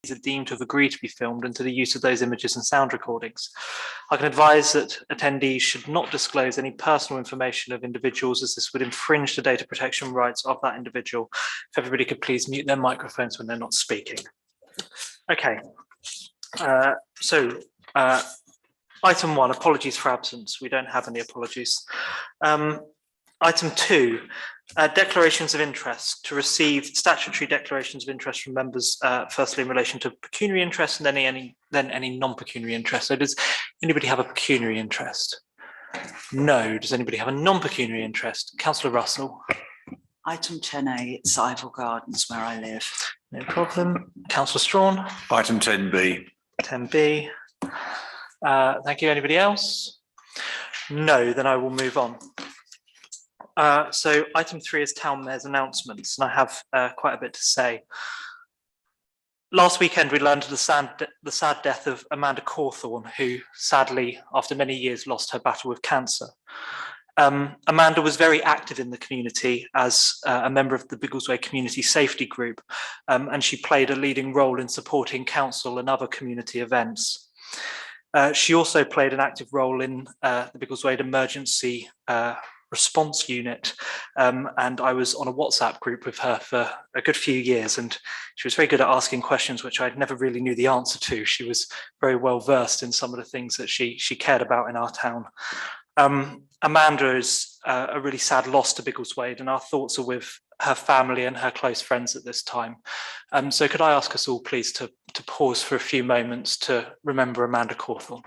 attendees are deemed to have agreed to be filmed and to the use of those images and sound recordings. I can advise that attendees should not disclose any personal information of individuals, as this would infringe the data protection rights of that individual. If everybody could please mute their microphones when they're not speaking. Okay, item 1, apologies for absence. We don't have any apologies. Item 2, declarations of interest, to receive statutory declarations of interest from members, firstly in relation to pecuniary interest and then any non-pecuniary interest. So does anybody have a pecuniary interest? No. Does anybody have a non-pecuniary interest? Councillor Russell. Item 10A, it's Ivor Gardens where I live. No problem. Councillor Strawn. Item 10B. 10B. Thank you. Anybody else? No, then I will move on. So item 3 is Town Mayor's announcements, and I have quite a bit to say. Last weekend, we learned of the sad death of Amanda Cawthorne, who sadly, after many years, lost her battle with cancer. Amanda was very active in the community as a member of the Biggleswade Community Safety Group, and she played a leading role in supporting council and other community events. She also played an active role in the Biggleswade Emergency Response Unit, and I was on a WhatsApp group with her for a good few years, and she was very good at asking questions which I never really knew the answer to. She was very well versed in some of the things that she cared about in our town. Amanda is a really sad loss to Biggleswade, and our thoughts are with her family and her close friends at this time. So could I ask us all please to pause for a few moments to remember Amanda Cawthorne.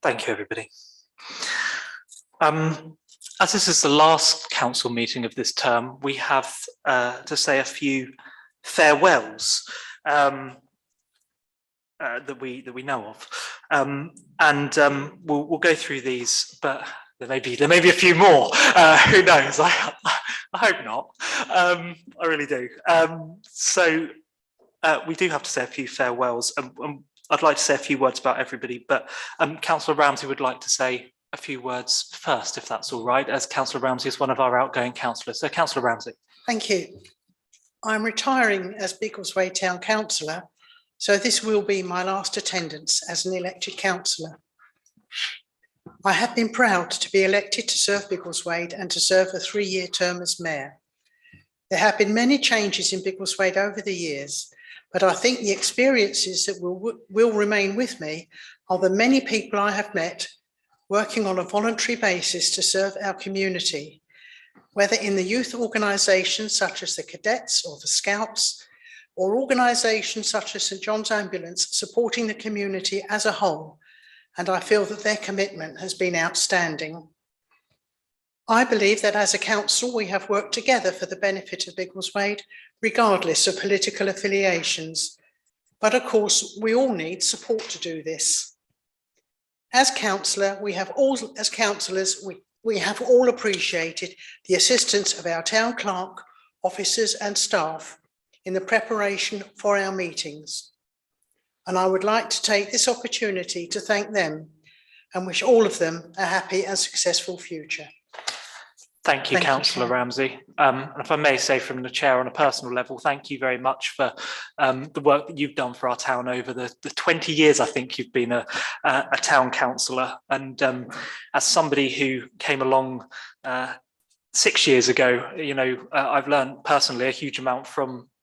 Thank you, everybody. As this is the last council meeting of this term, we have to say a few farewells that we know of, we'll go through these, but there may be a few more. Who knows? I hope not. I really do. We do have to say a few farewells. I'd like to say a few words about everybody, but Councillor Ramsey would like to say a few words first, if that's all right, as Councillor Ramsey is one of our outgoing councillors. So Councillor Ramsey. Thank you. I'm retiring as Biggleswade Town Councillor, so this will be my last attendance as an elected councillor. I have been proud to be elected to serve Biggleswade and to serve a 3-year term as Mayor. There have been many changes in Biggleswade over the years, but I think the experiences that will remain with me are the many people I have met working on a voluntary basis to serve our community, whether in the youth organisations such as the Cadets or the Scouts, or organisations such as St John's Ambulance supporting the community as a whole, and I feel that their commitment has been outstanding. I believe that as a council we have worked together for the benefit of Biggleswade, regardless of political affiliations. But of course, we all need support to do this. As councillors, we have all appreciated the assistance of our town clerk, officers and staff in the preparation for our meetings. And I would like to take this opportunity to thank them and wish all of them a happy and successful future. Thank you, Councillor Ramsey. And if I may say from the chair on a personal level, thank you very much for the work that you've done for our town over the 20 years I think you've been a town councillor. And as somebody who came along 6 yeyears ago, I've learned personally a huge amount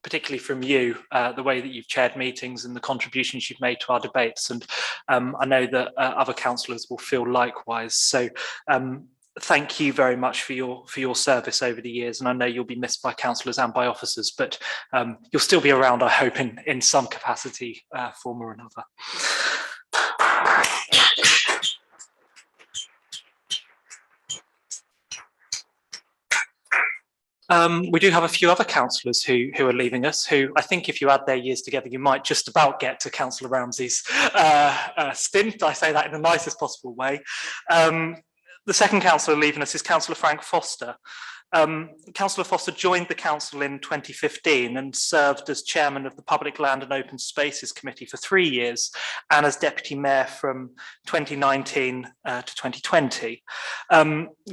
particularly from you, the way that you've chaired meetings and the contributions you've made to our debates. And I know that other councillors will feel likewise. So thank you very much for your service over the years, and I know you'll be missed by councillors and by officers, but you'll still be around, I hope, in some capacity, form or another. We do have a few other councillors who are leaving us, who I think if you add their years together, you might just about get to Councillor Ramsey's stint. I say that in the nicest possible way. The second councillor leaving us is Councillor Frank Foster. Councillor Foster joined the council in 2015 and served as chairman of the Public Land and Open Spaces Committee for 3 years and as deputy mayor from 2019 to 2020.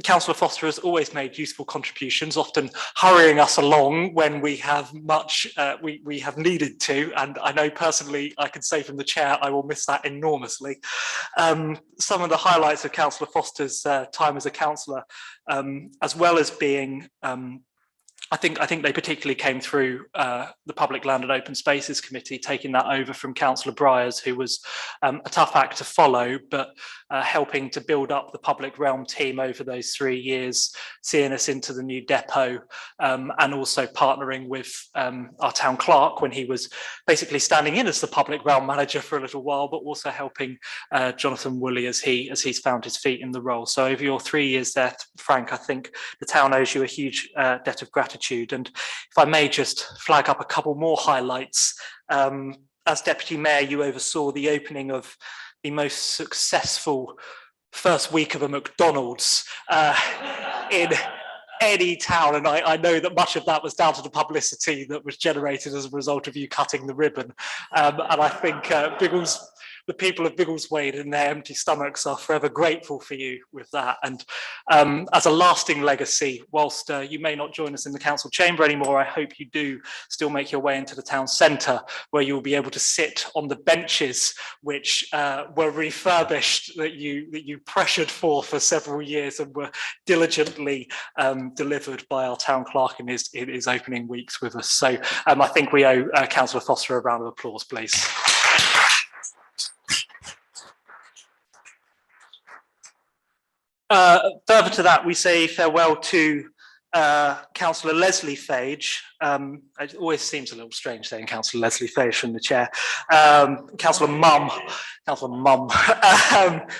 Councillor Foster has always made useful contributions, often hurrying us along when we have much we have needed to, and I know personally I can say from the chair I will miss that enormously. Some of the highlights of Councillor Foster's time as a councillor, as well as being I think they particularly came through the Public Land and Open Spaces Committee, taking that over from Councillor Briers, who was a tough act to follow, but helping to build up the public realm team over those 3 years, seeing us into the new depot, and also partnering with our town clerk when he was basically standing in as the public realm manager for a little while, but also helping Jonathan Woolley as he's found his feet in the role. So over your 3 years there, Frank, I think the town owes you a huge debt of gratitude. And if I may just flag up a couple more highlights. As Deputy Mayor, you oversaw the opening of the most successful first week of a McDonald's in any town, and I know that much of that was down to the publicity that was generated as a result of you cutting the ribbon. And I think the people of Biggleswade and their empty stomachs are forever grateful for you with that. And as a lasting legacy, whilst you may not join us in the council chamber anymore, I hope you do still make your way into the town centre, where you will be able to sit on the benches which were refurbished, that you pressured for several years and were diligently delivered by our town clerk in his opening weeks with us. So I think we owe Councillor Foster a round of applause, please. Further to that, we say farewell to Councillor Leslie Fage. It always seems a little strange saying Councillor Leslie Fage from the chair. Councillor Mum,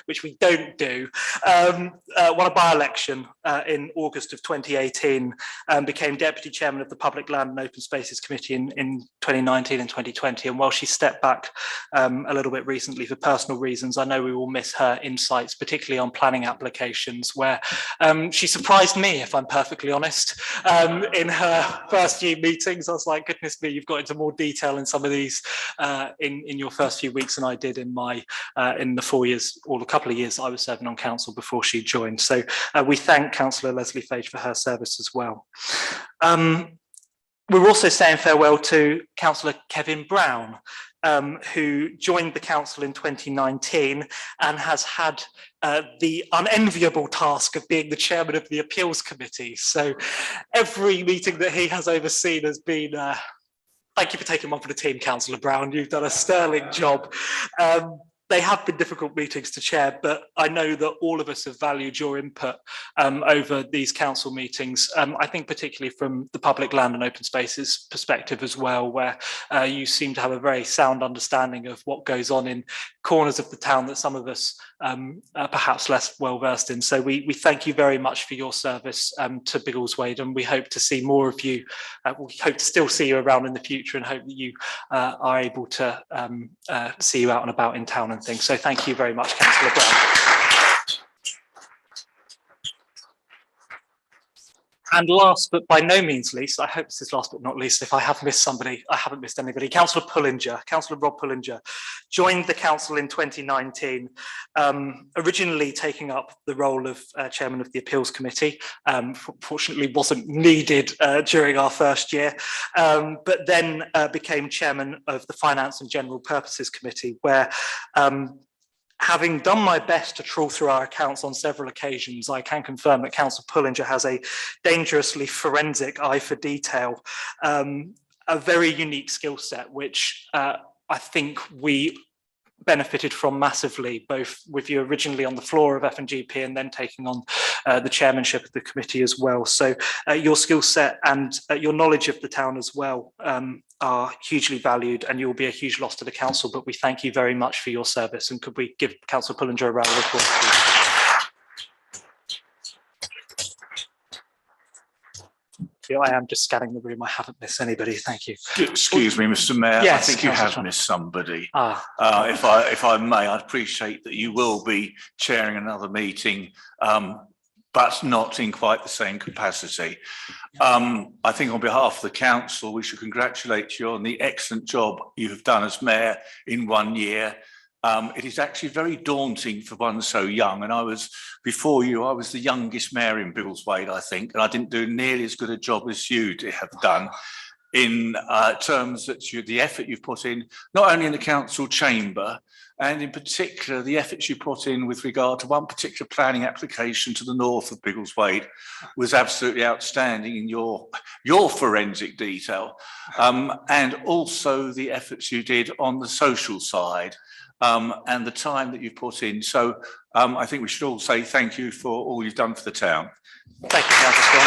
which we don't do. Won a by-election in August of 2018 and became Deputy Chairman of the Public Land and Open Spaces Committee in 2019 and 2020. And while she stepped back a little bit recently for personal reasons, I know we will miss her insights, particularly on planning applications, where she surprised me, if I'm perfectly honest, in her first few meetings. I was like, goodness me, you've got into more detail in some of these in your first few weeks than I did in my in the 4 years or the couple of years I was serving on council before she joined. So we thank Councillor Leslie Fage for her service as well. We're also saying farewell to Councillor Kevin Brown, who joined the council in 2019 and has had the unenviable task of being the chairman of the appeals committee. So every meeting that he has overseen has been, thank you for taking one for the team, Councillor Brown, you've done a sterling job. They have been difficult meetings to chair, but I know that all of us have valued your input over these council meetings. I think particularly from the Public Land and Open Spaces perspective as well, where you seem to have a very sound understanding of what goes on in corners of the town that some of us are perhaps less well versed in. So we thank you very much for your service to Biggleswade, and we hope to see more of you. We hope to still see you around in the future, and hope that you are able to see you out and about in town and things. So thank you very much, Councillor Brown. And last but by no means least, I hope this is last but not least, if I have missed somebody, I haven't missed anybody, Councillor Pullinger, Councillor Rob Pullinger, joined the council in 2019, originally taking up the role of chairman of the appeals committee. Fortunately wasn't needed during our first year, but then became chairman of the finance and general purposes committee, where having done my best to trawl through our accounts on several occasions, I can confirm that Councillor Pullinger has a dangerously forensic eye for detail, a very unique skill set, which I think we benefited from massively, both with you originally on the floor of F&GP and then taking on the chairmanship of the committee as well. So your skill set and your knowledge of the town as well are hugely valued, and you will be a huge loss to the council, but we thank you very much for your service. And could we give Councillor Pullinger a round of applause, please? I am just scanning the room. I haven't missed anybody. Thank you. Excuse me, Mr. Mayor. Yes, I think you have missed somebody. If If I may, I'd appreciate that you will be chairing another meeting but not in quite the same capacity. I think on behalf of the council, we should congratulate you on the excellent job you have done as mayor in 1 year. It is actually very daunting for one so young. And before you, I was the youngest mayor in Biggleswade, I think, and I didn't do nearly as good a job as you have done in terms that the effort you've put in, not only in the council chamber, and in particular, the efforts you put in with regard to one particular planning application to the north of Biggleswade was absolutely outstanding in your forensic detail, and also the efforts you did on the social side, and the time that you've put in. So I think we should all say thank you for all you've done for the town. Thank you, Councillor Strong.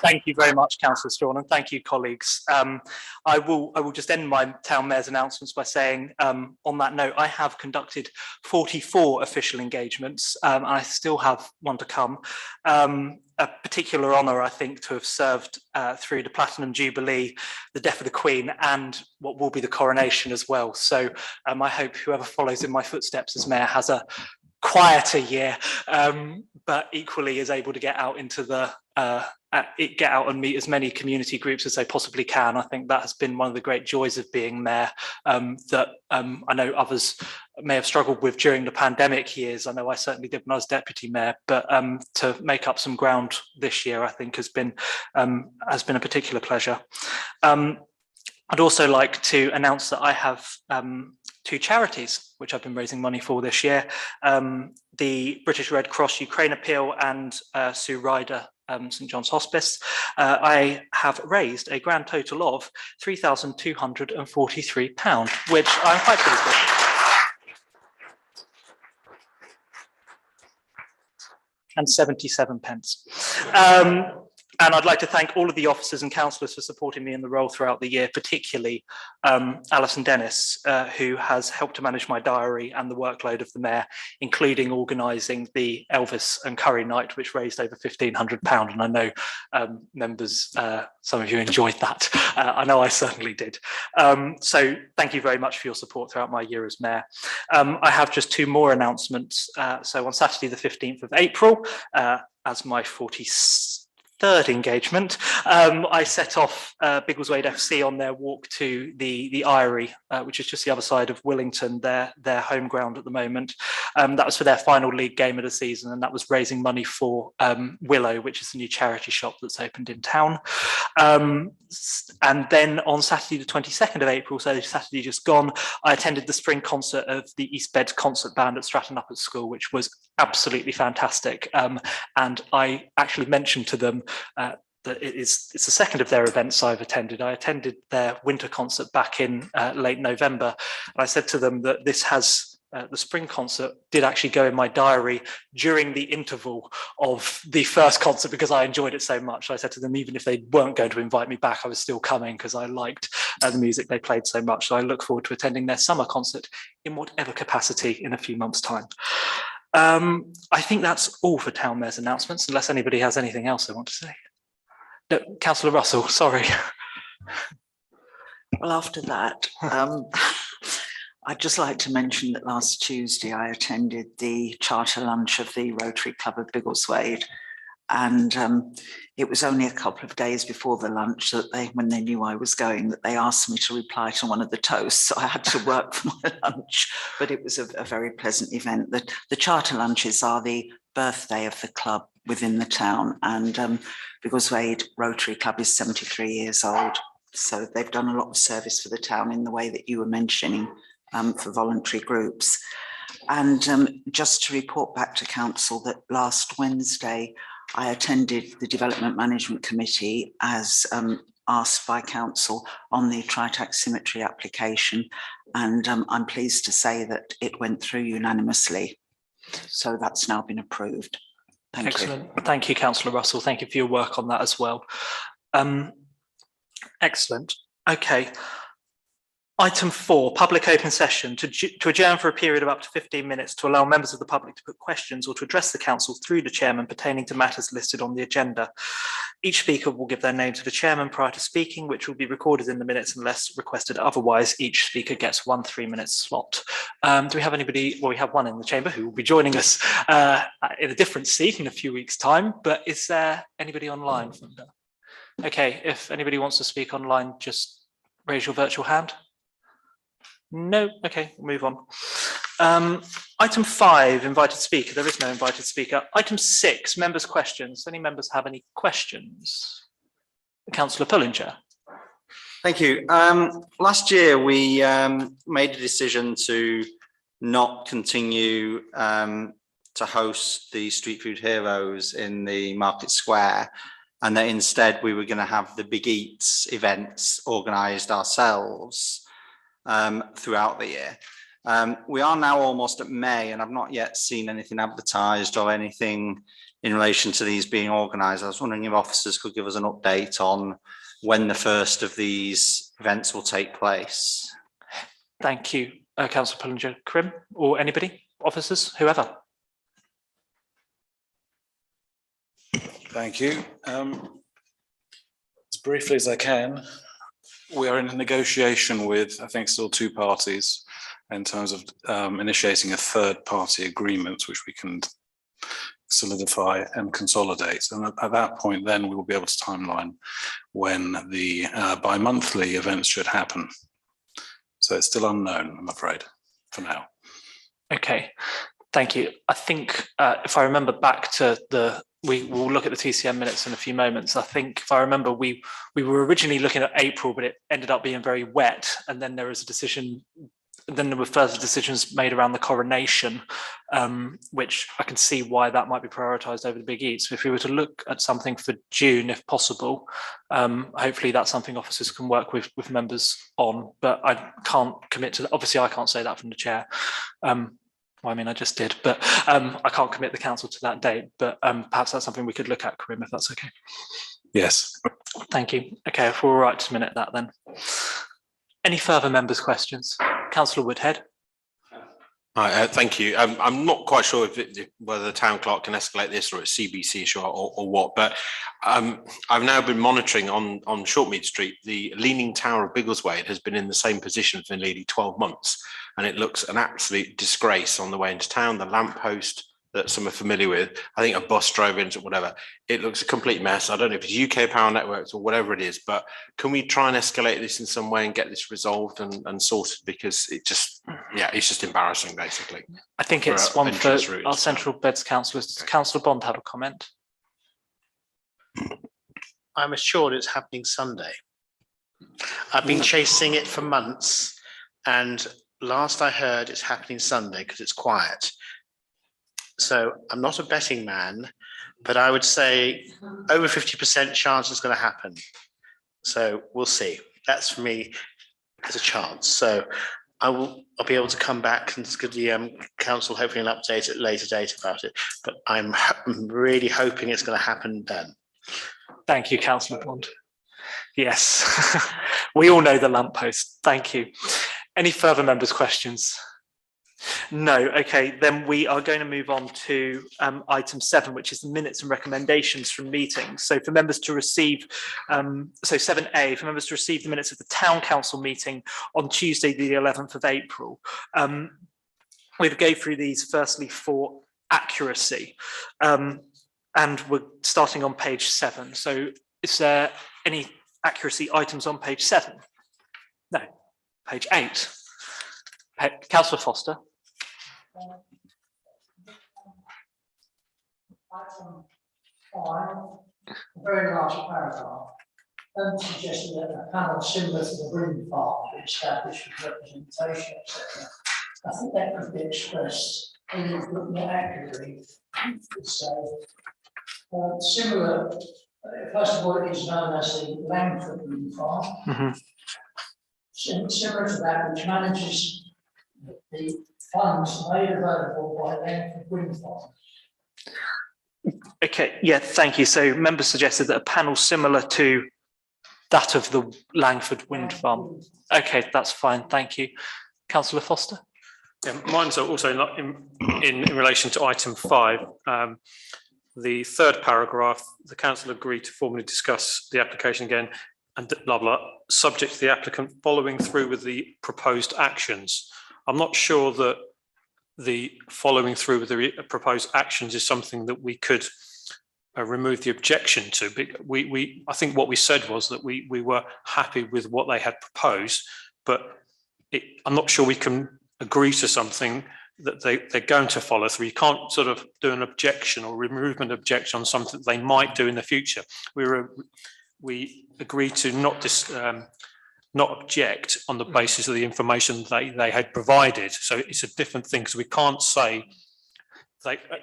Thank you very much, Councillor Strawn, and thank you, colleagues. I will just end my town mayor's announcements by saying, on that note, I have conducted 44 official engagements, and I still have one to come. A particular honour, I think, to have served through the Platinum Jubilee, the death of the Queen, and what will be the coronation as well. So I hope whoever follows in my footsteps as mayor has a quieter year, but equally is able to get out into the get out and meet as many community groups as they possibly can. I think that has been one of the great joys of being mayor, that I know others may have struggled with during the pandemic years. I know I certainly did when I was deputy mayor, but to make up some ground this year, I think has been a particular pleasure. I'd also like to announce that I have two charities which I've been raising money for this year, the British Red Cross Ukraine Appeal and Sue Ryder St John's Hospice. I have raised a grand total of £3,243, which I'm quite pleased with. And 77 pence. And I'd like to thank all of the officers and councillors for supporting me in the role throughout the year, particularly Alison Dennis, who has helped to manage my diary and the workload of the mayor, including organising the Elvis and Curry night, which raised over £1,500. And I know members, some of you enjoyed that. I know I certainly did. So thank you very much for your support throughout my year as mayor. I have just two more announcements. So on Saturday, the 15th of April, as my 43rd engagement, I set off Biggleswade FC on their walk to the Eyrie, which is just the other side of Willington, their home ground at the moment. That was for their final league game of the season, and that was raising money for Willow, which is the new charity shop that's opened in town. And then on Saturday the 22nd of April, so Saturday just gone, I attended the spring concert of the East Bed Concert Band at Stratton Upper School, which was absolutely fantastic. And I actually mentioned to them that it's the second of their events I've attended. I attended their winter concert back in late November. And I said to them that this has the spring concert did actually go in my diary during the interval of the first concert because I enjoyed it so much. I said to them, even if they weren't going to invite me back, I was still coming because I liked the music they played so much. So I look forward to attending their summer concert in whatever capacity in a few months' time. I think that's all for Town Mayor's announcements, unless anybody has anything else they want to say. No, Councillor Russell, sorry. Well, after that, I'd just like to mention that last Tuesday I attended the charter lunch of the Rotary Club of Biggleswade, and it was only a couple of days before the lunch that when they knew I was going, that they asked me to reply to one of the toasts. So I had to work for my lunch, but it was a very pleasant event. The charter lunches are the birthday of the club within the town, and Biggleswade Rotary Club is 73 years old. So they've done a lot of service for the town in the way that you were mentioning for voluntary groups. And just to report back to council that last Wednesday, I attended the Development Management Committee as asked by council on the Tritax Cemetery application. And I'm pleased to say that it went through unanimously. So that's now been approved. Thank Excellent. you. Thank you, Councillor Russell. Thank you for your work on that as well. Excellent. Okay. Item 4, public open session to adjourn for a period of up to 15 minutes to allow members of the public to put questions or to address the council through the chairman pertaining to matters listed on the agenda. Each speaker will give their name to the chairman prior to speaking, which will be recorded in the minutes unless requested otherwise. Each speaker gets 1 3-minute slot. Do we have anybody? Well, we have one in the chamber who will be joining us in a different seat in a few weeks' time, but is there anybody online? Okay, if anybody wants to speak online, just raise your virtual hand. No, okay, we'll move on. Item 5, invited speaker. There is no invited speaker. Item 6, members' questions. Any members have any questions? Councillor Pullinger. Thank you. Last year, we made a decision to not continue to host the Street Food Heroes in the Market Square, and that instead we were going to have the Big Eats events organised ourselves throughout the year. We are now almost at May, and I've not yet seen anything advertised or anything in relation to these being organised. I was wondering if officers could give us an update on when the first of these events will take place. Thank you, Councillor Pullinger. Krim, or anybody, officers, whoever. Thank you. As briefly as I can, we are in a negotiation with, I think, still 2 parties in terms of initiating a third-party agreement, which we can solidify and consolidate. And at that point, then we will be able to timeline when the bi-monthly events should happen. So it's still unknown, I'm afraid, for now. Okay, thank you. I think if I remember back to we will look at the TCM minutes in a few moments. I think if I remember, we were originally looking at April, but it ended up being very wet. And then there was a decision, then there were further decisions made around the coronation, which I can see why that might be prioritised over the Big Eats. If we were to look at something for June, if possible, hopefully that's something officers can work with members on, but I can't commit to that. Obviously I can't say that from the chair. Well, I mean, I just did, but I can't commit the council to that date, but perhaps that's something we could look at, Karim, if that's okay. Yes. Thank you. Okay, if we're all right to minute that then. Any further members' questions? Councillor Woodhead. Hi, thank you. I'm not quite sure whether the town clerk can escalate this or it's CBC issue or what, but I've now been monitoring on Shortmead Street. The Leaning Tower of Biggleswade has been in the same position for nearly 12 months, and it looks an absolute disgrace on the way into town. The lamppost that some are familiar with, I think a bus drove into whatever. It looks a complete mess. I don't know if it's UK Power Networks or whatever it is, but can we try and escalate this in some way and get this resolved and sorted? Because it just, yeah, it's just embarrassing, basically. I think it's one for our Central Beds councillors. Does Councillor Bond have a comment? I'm assured it's happening Sunday. I've been chasing it for months, and last I heard it's happening Sunday because it's quiet. So I'm not a betting man, but I would say over 50% chance it's going to happen. So we'll see. That's for me as a chance. So I'll be able to come back and give the council hopefully an update at a later date about it. But I'm really hoping it's going to happen then. Thank you, Councillor Bond. Yes, we all know the lamppost. Thank you. Any further members' questions? No. Okay, then we are going to move on to item 7, which is the minutes and recommendations from meetings. So for members to receive, so 7A, for members to receive the minutes of the Town Council meeting on Tuesday, the 11th of April. We'll go through these firstly for accuracy. And we're starting on page 7. So is there any accuracy items on page 7? No. Page 8. Councillor Foster. Item 5, a very large paragraph, suggesting that a panel similar to the wind farm be established with representation, etc. I think that could be expressed a little bit more accurately. So, similar, first of all, it is known as the Langford Wind Farm. Mm-hmm. Similar to that, which manages the funds made available by Langford Wind Farm. Okay, yeah, thank you. So members suggested that a panel similar to that of the Langford Wind Farm. Okay, that's fine, thank you. Councillor Foster? Yeah, mine's also not in relation to item 5. the third paragraph, the council agreed to formally discuss the application again and blah, blah, subject to the applicant following through with the proposed actions. I'm not sure that the following through with the proposed actions is something that we could remove the objection to. I think what we said was that we were happy with what they had proposed, but I'm not sure we can agree to something that they're going to follow through. You can't sort of do an objection or remove an objection on something they might do in the future. We agreed to not object on the basis of the information they had provided. So it's a different thing, because we can't say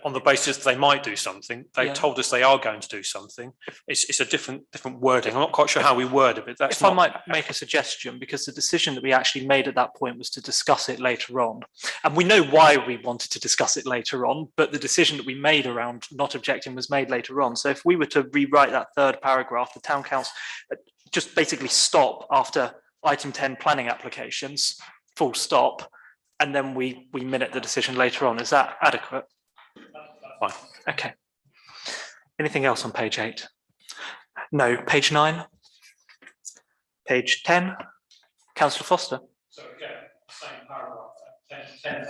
on the basis they might do something. They told us they are going to do something. It's a different wording. I'm not quite sure how we word it, but that's if I might make a suggestion, because the decision that we actually made at that point was to discuss it later on. And we know why we wanted to discuss it later on, but the decision that we made around not objecting was made later on. So if we were to rewrite that third paragraph, the town council just basically stop after item 10 planning applications, full stop, and then we minute the decision later on. Is that adequate? Fine. Okay. Anything else on page 8? No. Page 9? Page 10? Councillor Foster? So again, same paragraph, 10A.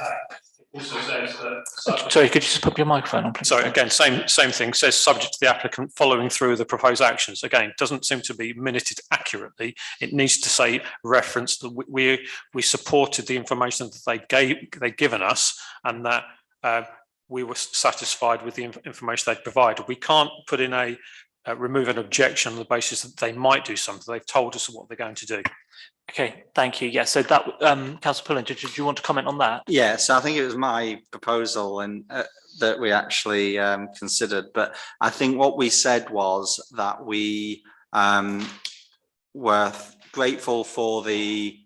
Also says that. Sorry, could you just put your microphone on, please? Sorry, again, same thing. Says subject to the applicant following through the proposed actions. Again, doesn't seem to be minuted accurately. It needs to say reference that we supported the information that they'd given us, and that we were satisfied with the information they'd provided. We can't put in remove an objection on the basis that they might do something. They've told us what they're going to do. Okay, thank you. Yeah, so that, Councillor Pullen, did you want to comment on that? Yeah, so I think it was my proposal and that we actually considered, but I think what we said was that we were grateful for the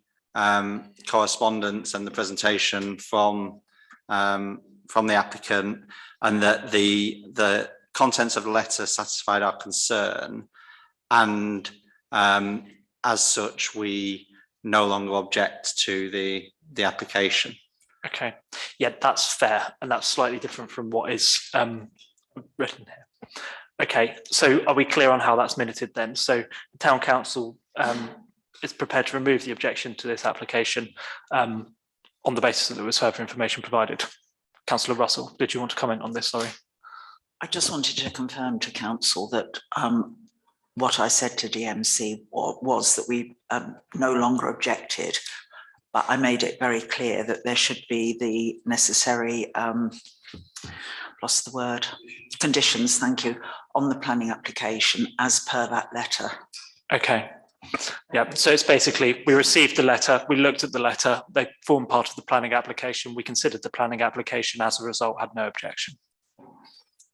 correspondence and the presentation from the applicant, and that the contents of the letter satisfied our concern, and as such we no longer object to the application. Okay, yeah, that's fair, and that's slightly different from what is written here. Okay, so are we clear on how that's minuted then? So the town council is prepared to remove the objection to this application on the basis that there was further information provided. Councillor Russell, did you want to comment on this? Sorry. I just wanted to confirm to council that what I said to DMC was that we no longer objected, but I made it very clear that there should be the necessary, lost the word, conditions, thank you, on the planning application as per that letter. Okay. Yeah, so it's basically, we received the letter, we looked at the letter, they formed part of the planning application, we considered the planning application, as a result had no objection.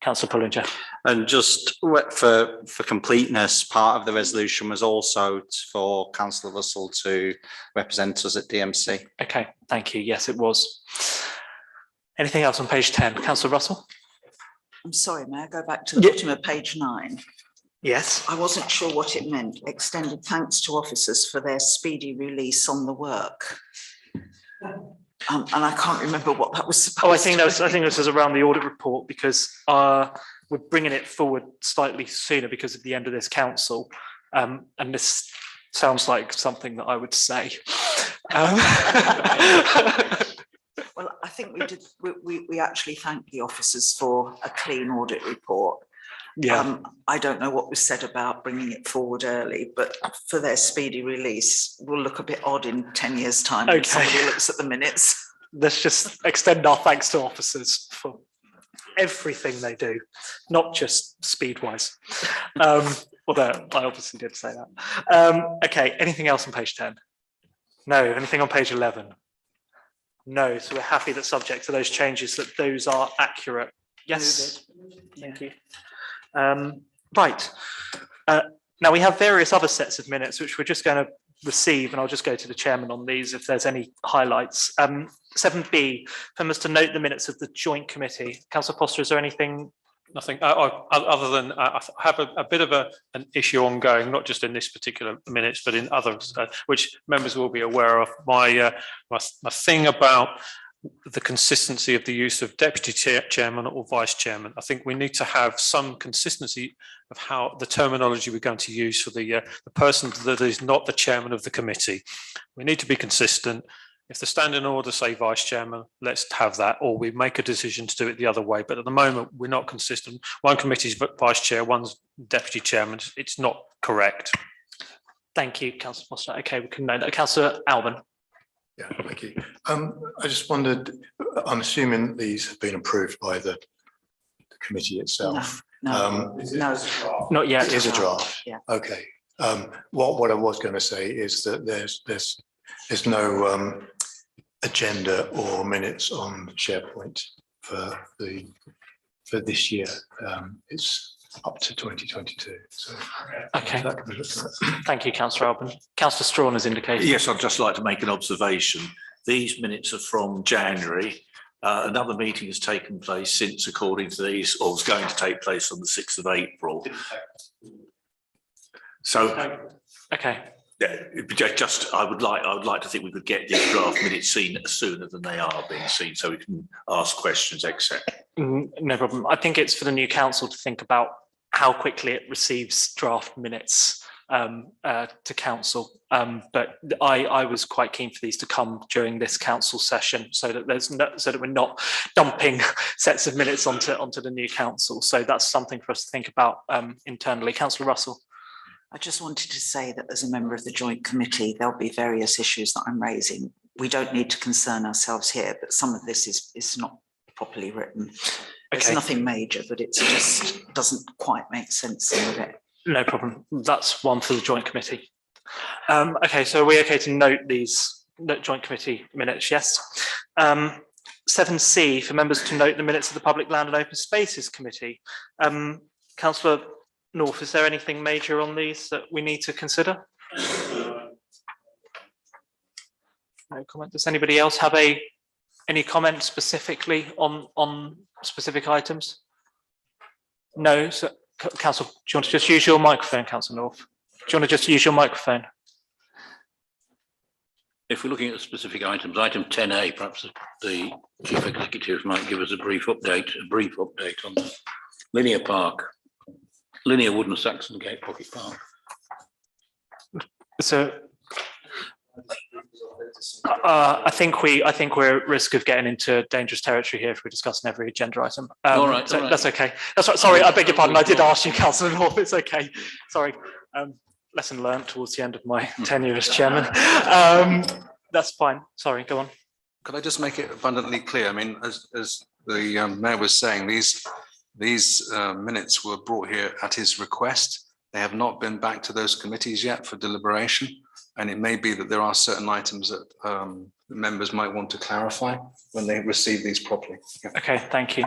Councillor Pullinger. And just for completeness, part of the resolution was also for Councillor Russell to represent us at DMC. Okay, thank you. Yes, it was. Anything else on page 10? Councillor Russell? I'm sorry, may I go back to the bottom of page 9? Yes. I wasn't sure what it meant. Extended thanks to officers for their speedy release on the work. And I can't remember what that was supposed to be. I think this is around the audit report, because we're bringing it forward slightly sooner because of the end of this council. And this sounds like something that I would say. Well, I think we did. We actually thanked the officers for a clean audit report. Yeah. I don't know what was said about bringing it forward early, but for their speedy release will look a bit odd in 10 years' time when somebody looks at the minutes. Let's just extend our thanks to officers for everything they do, not just speed-wise. Although I obviously did say that. Okay, anything else on page 10? No. Anything on page 11? No. So we're happy that, subject to those changes, that those are accurate. Yes. Thank you. Right. Now we have various other sets of minutes which we're just going to receive, and I'll just go to the chairman on these if there's any highlights. 7B, permits to note the minutes of the joint committee. Councillor Foster, is there anything? Nothing other than I have a bit of an issue ongoing, not just in this particular minutes, but in others, which members will be aware of. My thing about the consistency of the use of deputy chairman or vice chairman. I think we need to have some consistency of how the terminology we're going to use for the person that is not the chairman of the committee. We need to be consistent. If the standing order say vice chairman, let's have that, or we make a decision to do it the other way. But at the moment, we're not consistent. One committee's vice chair, one's deputy chairman. It's not correct. Thank you, Councillor Foster. Okay, we can note that. Councillor Alban. Yeah, thank you. I just wondered, I'm assuming these have been approved by the committee itself. No, Not yet. It is a draft. Yeah. Okay. What I was going to say is that there's no agenda or minutes on SharePoint for this year. It's up to 2022. So Okay. that can be looked at. Thank you, Councillor Alban. Councillor Strawn has indicated. Yes, I'd just like to make an observation. These minutes are from January. Another meeting has taken place since, according to these, or was going to take place on the 6th of April. So, Okay. yeah, I would like to think we could get these draft minutes seen sooner than they are being seen, so we can ask questions, etc. No problem. I think it's for the new council to think about how quickly it receives draft minutes to council. But I was quite keen for these to come during this council session, so that we're not dumping sets of minutes onto the new council. So that's something for us to think about internally. Councillor Russell. I just wanted to say that as a member of the joint committee, there'll be various issues that I'm raising. We don't need to concern ourselves here, but some of this is not properly written. It's nothing major, but it just doesn't quite make sense, some of it. No problem. That's one for the joint committee. Okay, so are we okay to note these joint committee minutes? Yes. 7C for members to note the minutes of the Public Land and Open Spaces Committee. Councillor North, is there anything major on these that we need to consider? No comment. Does anybody else have any comment specifically on specific items? No. So, Council, do you want to just use your microphone, Councillor North? Do you want to just use your microphone? If we're looking at specific items, item 10A, perhaps the Chief Executive might give us a brief update on Linear Park, Linear Wood and Saxon Gate Pocket Park. So I think we're at risk of getting into dangerous territory here if we're discussing every agenda item. All right. That's okay. That's right. Sorry, I beg your pardon. I did ask you, Councillor North. It's okay. Sorry. Lesson learned towards the end of my tenure as chairman. That's fine. Sorry, go on. Could I just make it abundantly clear? I mean, as the mayor was saying, these minutes were brought here at his request. They have not been back to those committees yet for deliberation. And it may be that there are certain items that the members might want to clarify when they receive these properly. Yeah. Okay, thank you.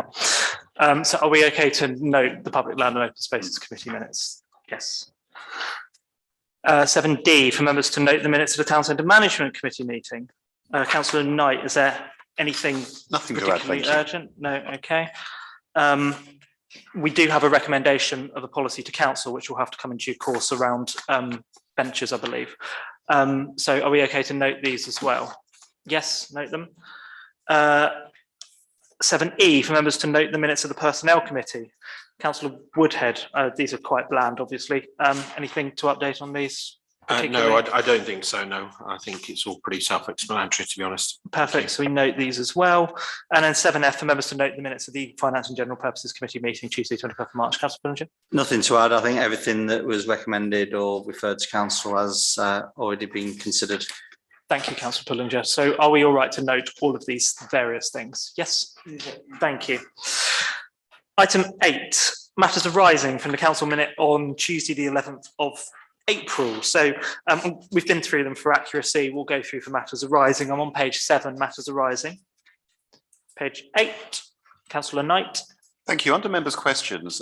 So are we okay to note the Public Land and Open Spaces Committee minutes? Yes. 7D for members to note the minutes of the Town Centre Management Committee meeting. Councillor Knight, is there anything particularly urgent? No, okay. We do have a recommendation of a policy to council, which will have to come in due course around benches, I believe. So are we okay to note these as well? Yes, note them. 7E for members to note the minutes of the Personnel Committee. Councillor Woodhead, these are quite bland, obviously. Anything to update on these? No, I don't think so, no. I think it's all pretty self-explanatory, to be honest. Perfect, so we note these as well. And then 7F for members to note the minutes of the Finance and General Purposes Committee meeting Tuesday, 25th of March. Councillor Billinger? Nothing to add. I think everything that was recommended or referred to council has already been considered. Thank you, Councillor Pullinger. So are we all right to note all of these various things? Yes? Thank you. Item 8, matters arising from the council minute on Tuesday, the 11th of April. So we've been through them for accuracy. We'll go through for matters arising. I'm on page 7, matters arising. Page 8, Councillor Knight. Thank you. Under members' questions,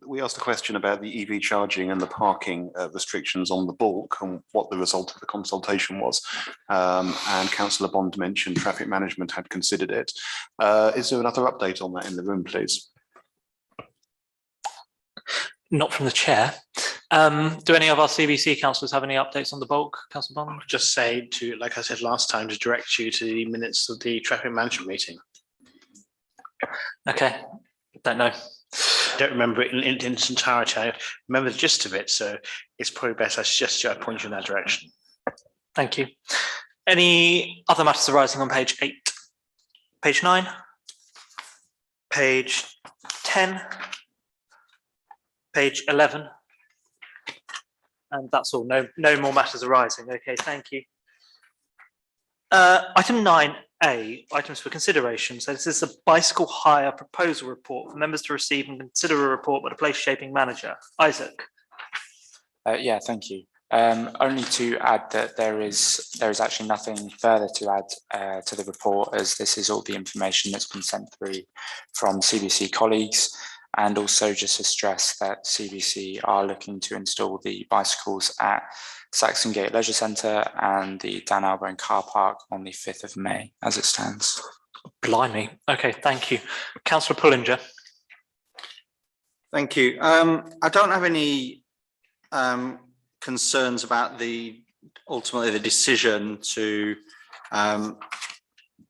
we asked a question about the EV charging and the parking restrictions on the bulk and what the result of the consultation was. And Councillor Bond mentioned traffic management had considered it. Is there another update on that in the room, please? Not from the chair. Do any of our CBC councillors have any updates on the bulk, Councillor Bond? Just say to, like I said last time, to direct you to the minutes of the traffic management meeting. Okay, don't know. Don't remember it in its entirety. I remember the gist of it, so it's probably best I suggest I point you in that direction. Thank you. Any other matters arising on page 8? Page 9? Page 10? Page 11? And that's all. No more matters arising. Okay, thank you. Item 9A, items for consideration. So this is a bicycle hire proposal report for members to receive and consider a report by the place shaping manager. Isaac. Yeah, thank you. Only to add that there is actually nothing further to add to the report, as this is all the information that's been sent through from CBC colleagues, and also just to stress that CBC are looking to install the bicycles at Saxon Gate Leisure Centre and the Dan Albone car park on the 5th of May as it stands. Blimey. Okay, thank you. Councillor Pullinger. Thank you. I don't have any concerns about ultimately the decision to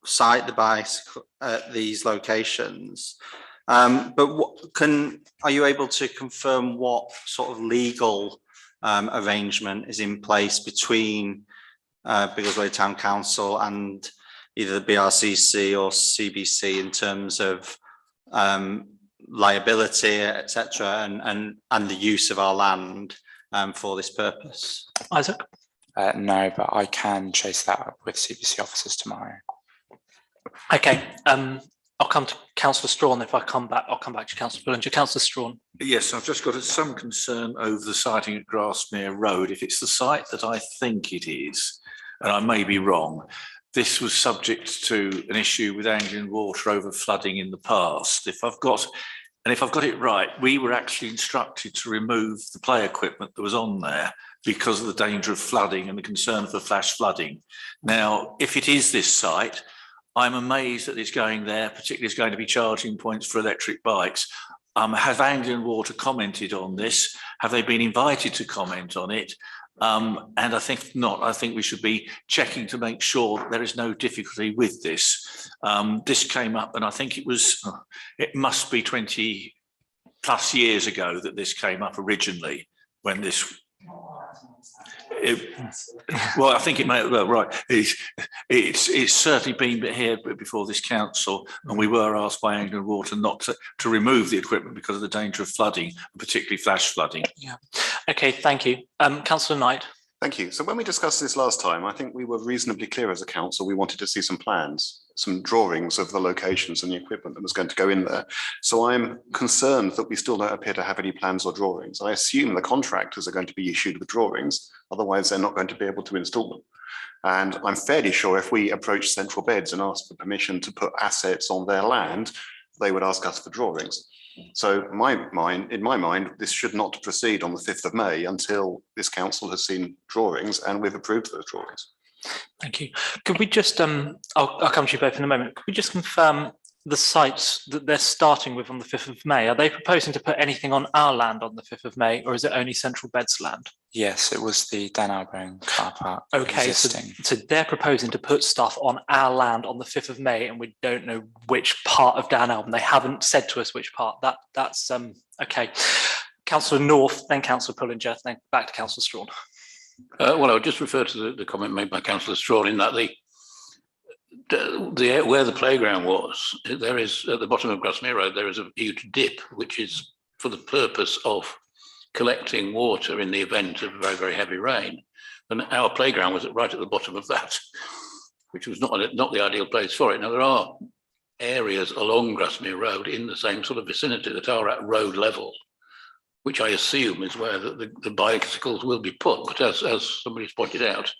site the bicycle at these locations. But are you able to confirm what sort of legal arrangement is in place between Biggleswade Town Council and either the BRCC or CBC in terms of liability, etc., and the use of our land for this purpose? Isaac? No, but I can chase that up with CBC officers tomorrow. Okay, I'll come to Councillor Strawn. If I come back, I'll come back to Councillor Pullinger. Councillor Strawn. Yes, I've just got some concern over the siting at Grasmere Road. If it's the site that I think it is, and I may be wrong, this was subject to an issue with Anglian Water over flooding in the past. If I've got it right, we were actually instructed to remove the play equipment that was on there because of the danger of flooding and the concern for flash flooding. Now, if it is this site, I'm amazed that it's going there, particularly it's going to be charging points for electric bikes. Have Anglian Water commented on this? Have they been invited to comment on it? And I think not. I think we should be checking to make sure that there is no difficulty with this. This came up, and I think it must be 20 plus years ago that this came up originally, when this. Well, I think it may. Well, right. It's certainly been here before this council, and we were asked by Anglian Water not to remove the equipment because of the danger of flooding, particularly flash flooding. Yeah. Okay. Thank you, Councillor Knight. Thank you. So when we discussed this last time, I think we were reasonably clear as a council. We wanted to see some plans, some drawings of the locations and the equipment that was going to go in there. So I'm concerned that we still don't appear to have any plans or drawings. I assume the contractors are going to be issued with drawings, otherwise they're not going to be able to install them. And I'm fairly sure if we approach Central Beds and ask for permission to put assets on their land, they would ask us for drawings. So in my mind, this should not proceed on the 5th of May until this council has seen drawings and we've approved those drawings. Thank you. Could we just, I'll come to you both in a moment. Could we just confirm the sites that they're starting with on the 5th of May? Are they proposing to put anything on our land on the 5th of May, or is it only Central Beds land? Yes, it was the Dan Albone car park. Okay, so they're proposing to put stuff on our land on the 5th of May, and we don't know which part of Dan Albone. They haven't said to us which part. That's okay. Councillor North, then Councillor Pullinger, then back to Councillor Strawn. Well, I would just refer to the comment made by Councillor Strawn in that where the playground was, there is at the bottom of Grasmere Road, there is a huge dip, which is for the purpose of collecting water in the event of very, very heavy rain. And our playground was right at the bottom of that, which was not the ideal place for it. Now, there are areas along Grasmere Road in the same sort of vicinity that are at road level, which I assume is where the bicycles will be put. But as somebody's pointed out,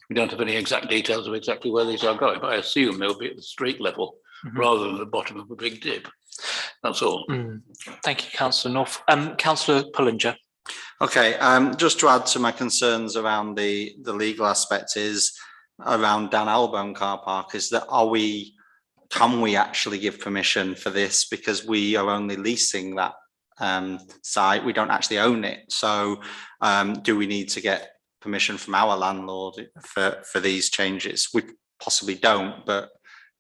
we don't have any exact details of exactly where these are going, but I assume they'll be at the street level rather than the bottom of a big dip. That's all. Thank you, Councillor North. Councillor Pullinger. Okay, just to add to my concerns around the legal aspect is around Dan Albone car park, is that can we actually give permission for this, because we are only leasing that site. We don't actually own it. So do we need to get permission from our landlord for these changes? We possibly don't, but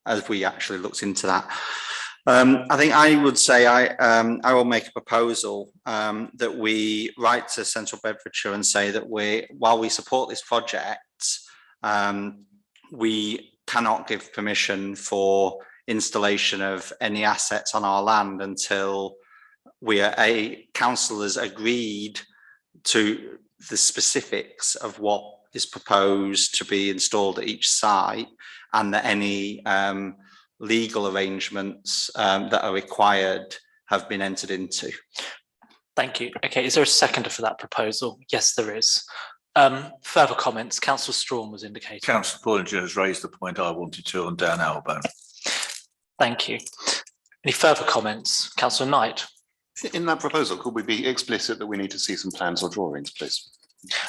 as we actually looked into that, I think I would say I will make a proposal that we write to Central Bedfordshire and say that while we support this project, we cannot give permission for installation of any assets on our land until council has agreed to the specifics of what is proposed to be installed at each site, and that any legal arrangements that are required have been entered into. Thank you. Okay, is there a seconder for that proposal? Yes, there is. Further comments? Councillor Strawn was indicating. Councillor Bullinger has raised the point I wanted to on Dan Albone. Thank you. Any further comments? Councillor Knight. In that proposal, could we be explicit that we need to see some plans or drawings, please?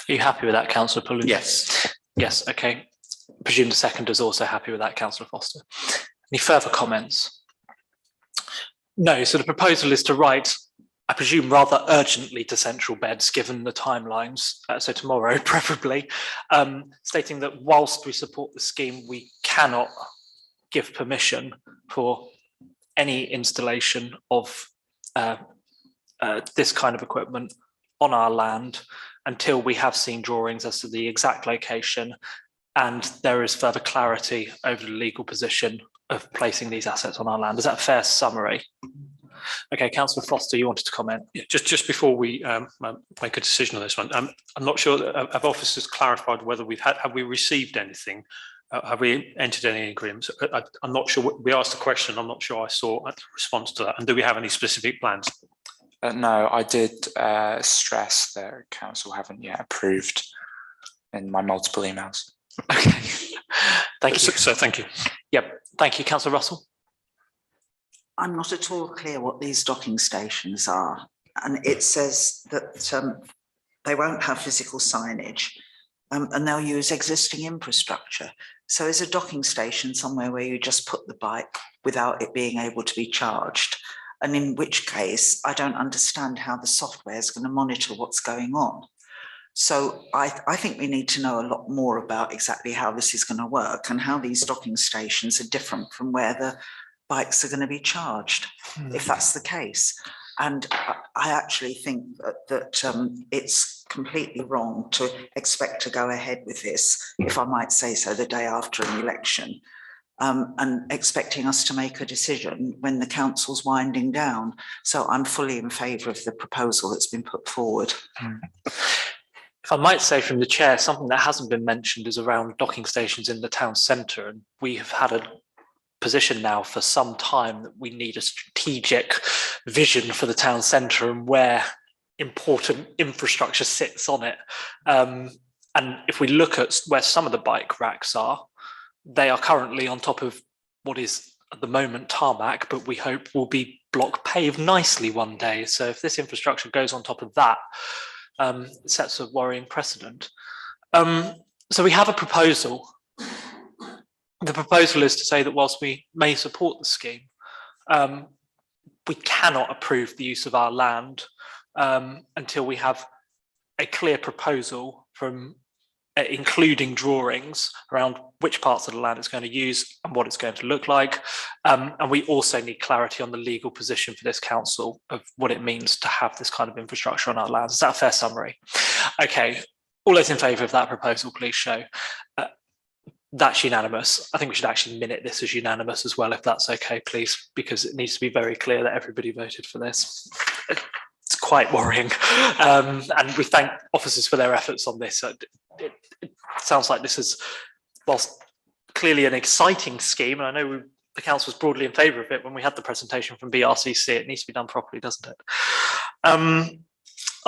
Are you happy with that, Councillor Bullinger? Yes. Yes, okay. I presume the seconder is also happy with that, Councillor Foster. Any further comments? No, so the proposal is to write, I presume rather urgently, to Central Beds, given the timelines, so tomorrow preferably, stating that whilst we support the scheme, we cannot give permission for any installation of this kind of equipment on our land until we have seen drawings as to the exact location and there is further clarity over the legal position of placing these assets on our land. Is that a fair summary? Okay, Councillor Foster, you wanted to comment. Yeah, just before we make a decision on this one, I'm not sure, have officers clarified whether have we received anything? Have we entered any agreements? I'm not sure. We asked the question. I'm not sure I saw a response to that. And do we have any specific plans? No, I did stress that council haven't yet approved in my multiple emails. Okay, thank you. So thank you. Yep, thank you, Councillor Russell. I'm not at all clear what these docking stations are. And it says that they won't have physical signage and they'll use existing infrastructure. So is a docking station somewhere where you just put the bike without it being able to be charged? And in which case, I don't understand how the software is going to monitor what's going on. So I think we need to know a lot more about exactly how this is going to work and how these docking stations are different from where the bikes are going to be charged, if that's the case. And I actually think that it's completely wrong to expect to go ahead with this, if I might say so, the day after an election, and expecting us to make a decision when the council's winding down. So I'm fully in favour of the proposal that's been put forward. If I might say from the chair, something that hasn't been mentioned is around docking stations in the town centre. And we have had a position now for some time that we need a strategic vision for the town centre and where important infrastructure sits on it. And if we look at where some of the bike racks are, they are currently on top of what is at the moment tarmac, but we hope will be block paved nicely one day. So if this infrastructure goes on top of that, it sets a worrying precedent. So we have a proposal. The proposal is to say that whilst we may support the scheme, we cannot approve the use of our land until we have a clear proposal from including drawings around which parts of the land it's going to use and what it's going to look like. And we also need clarity on the legal position for this council of what it means to have this kind of infrastructure on our lands. Is that a fair summary? Okay, all those in favour of that proposal, please show. That's unanimous. I think we should actually minute this as unanimous as well, if that's okay, please, because it needs to be very clear that everybody voted for this. It's quite worrying. And we thank officers for their efforts on this. It sounds like this is, whilst clearly an exciting scheme, and I know the council was broadly in favour of it when we had the presentation from BRCC, it needs to be done properly, doesn't it?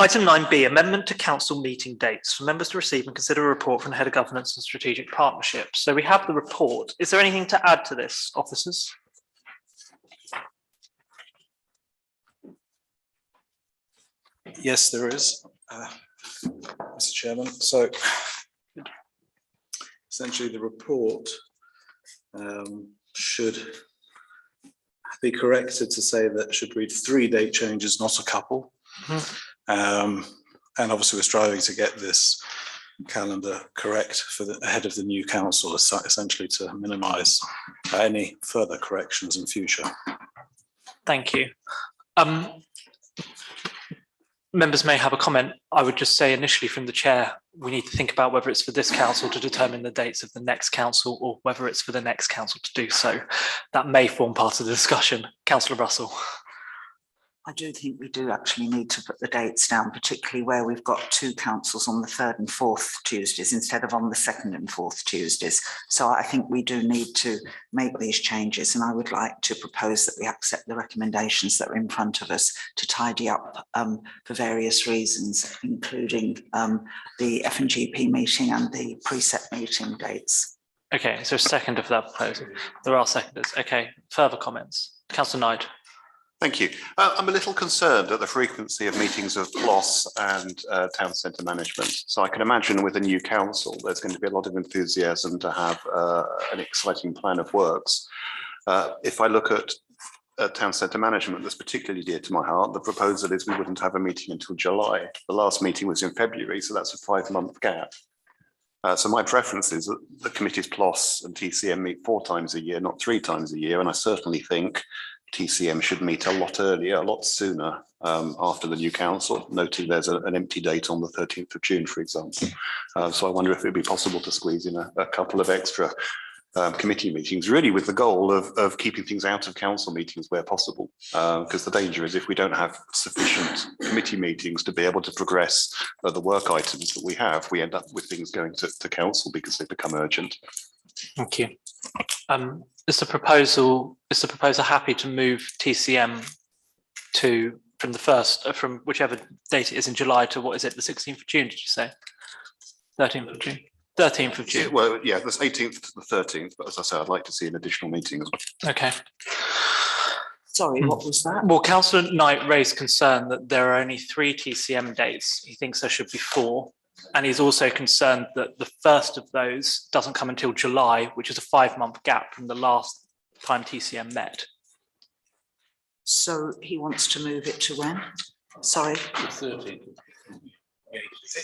Item 9B, amendment to council meeting dates for members to receive and consider a report from the Head of Governance and Strategic Partnerships. So we have the report. Is there anything to add to this, officers? Yes, there is, Mr. Chairman. So essentially the report should be corrected to say that should read 3 date changes, not a couple. And obviously we're striving to get this calendar correct for ahead of the new council, essentially to minimise any further corrections in future. Thank you. Members may have a comment. I would just say initially from the chair, we need to think about whether it's for this council to determine the dates of the next council or whether it's for the next council to do so. That may form part of the discussion. Councillor Russell. I do think we do actually need to put the dates down, particularly where we've got 2 councils on the 3rd and 4th Tuesdays instead of on the 2nd and 4th Tuesdays. So I think we do need to make these changes, and I would like to propose that we accept the recommendations that are in front of us to tidy up for various reasons, including the F&GP meeting and the preset meeting dates. Okay, so second of that proposal. There are seconders. Okay, further comments. Councillor Knight. Thank you. I'm a little concerned at the frequency of meetings of PLOS and town centre management. So I can imagine with a new council, there's going to be a lot of enthusiasm to have an exciting plan of works. If I look at town centre management, that's particularly dear to my heart. The proposal is we wouldn't have a meeting until July. The last meeting was in February, so that's a 5-month gap. So my preference is that the committees PLOS and TCM meet 4 times a year, not 3 times a year. And I certainly think TCM should meet a lot earlier, a lot sooner after the new council, noting there's an empty date on the 13th of June, for example. So I wonder if it would be possible to squeeze in a couple of extra committee meetings, really with the goal of keeping things out of council meetings where possible. Because the danger is if we don't have sufficient committee meetings to be able to progress the work items that we have, we end up with things going to council because they become urgent. Thank you. Is the proposer happy to move TCM from whichever date it is in July to what is it, the 16th of June, did you say? 13th of June. 13th of June. Well, yeah, that's 18th to the 13th, but as I said, I'd like to see an additional meeting as well. Okay. Sorry, what was that? Well, Councillor Knight raised concern that there are only 3 TCM dates. He thinks there should be 4. And he's also concerned that the first of those doesn't come until July, which is a 5-month gap from the last time TCM met. So he wants to move it to when? Sorry. The 13th.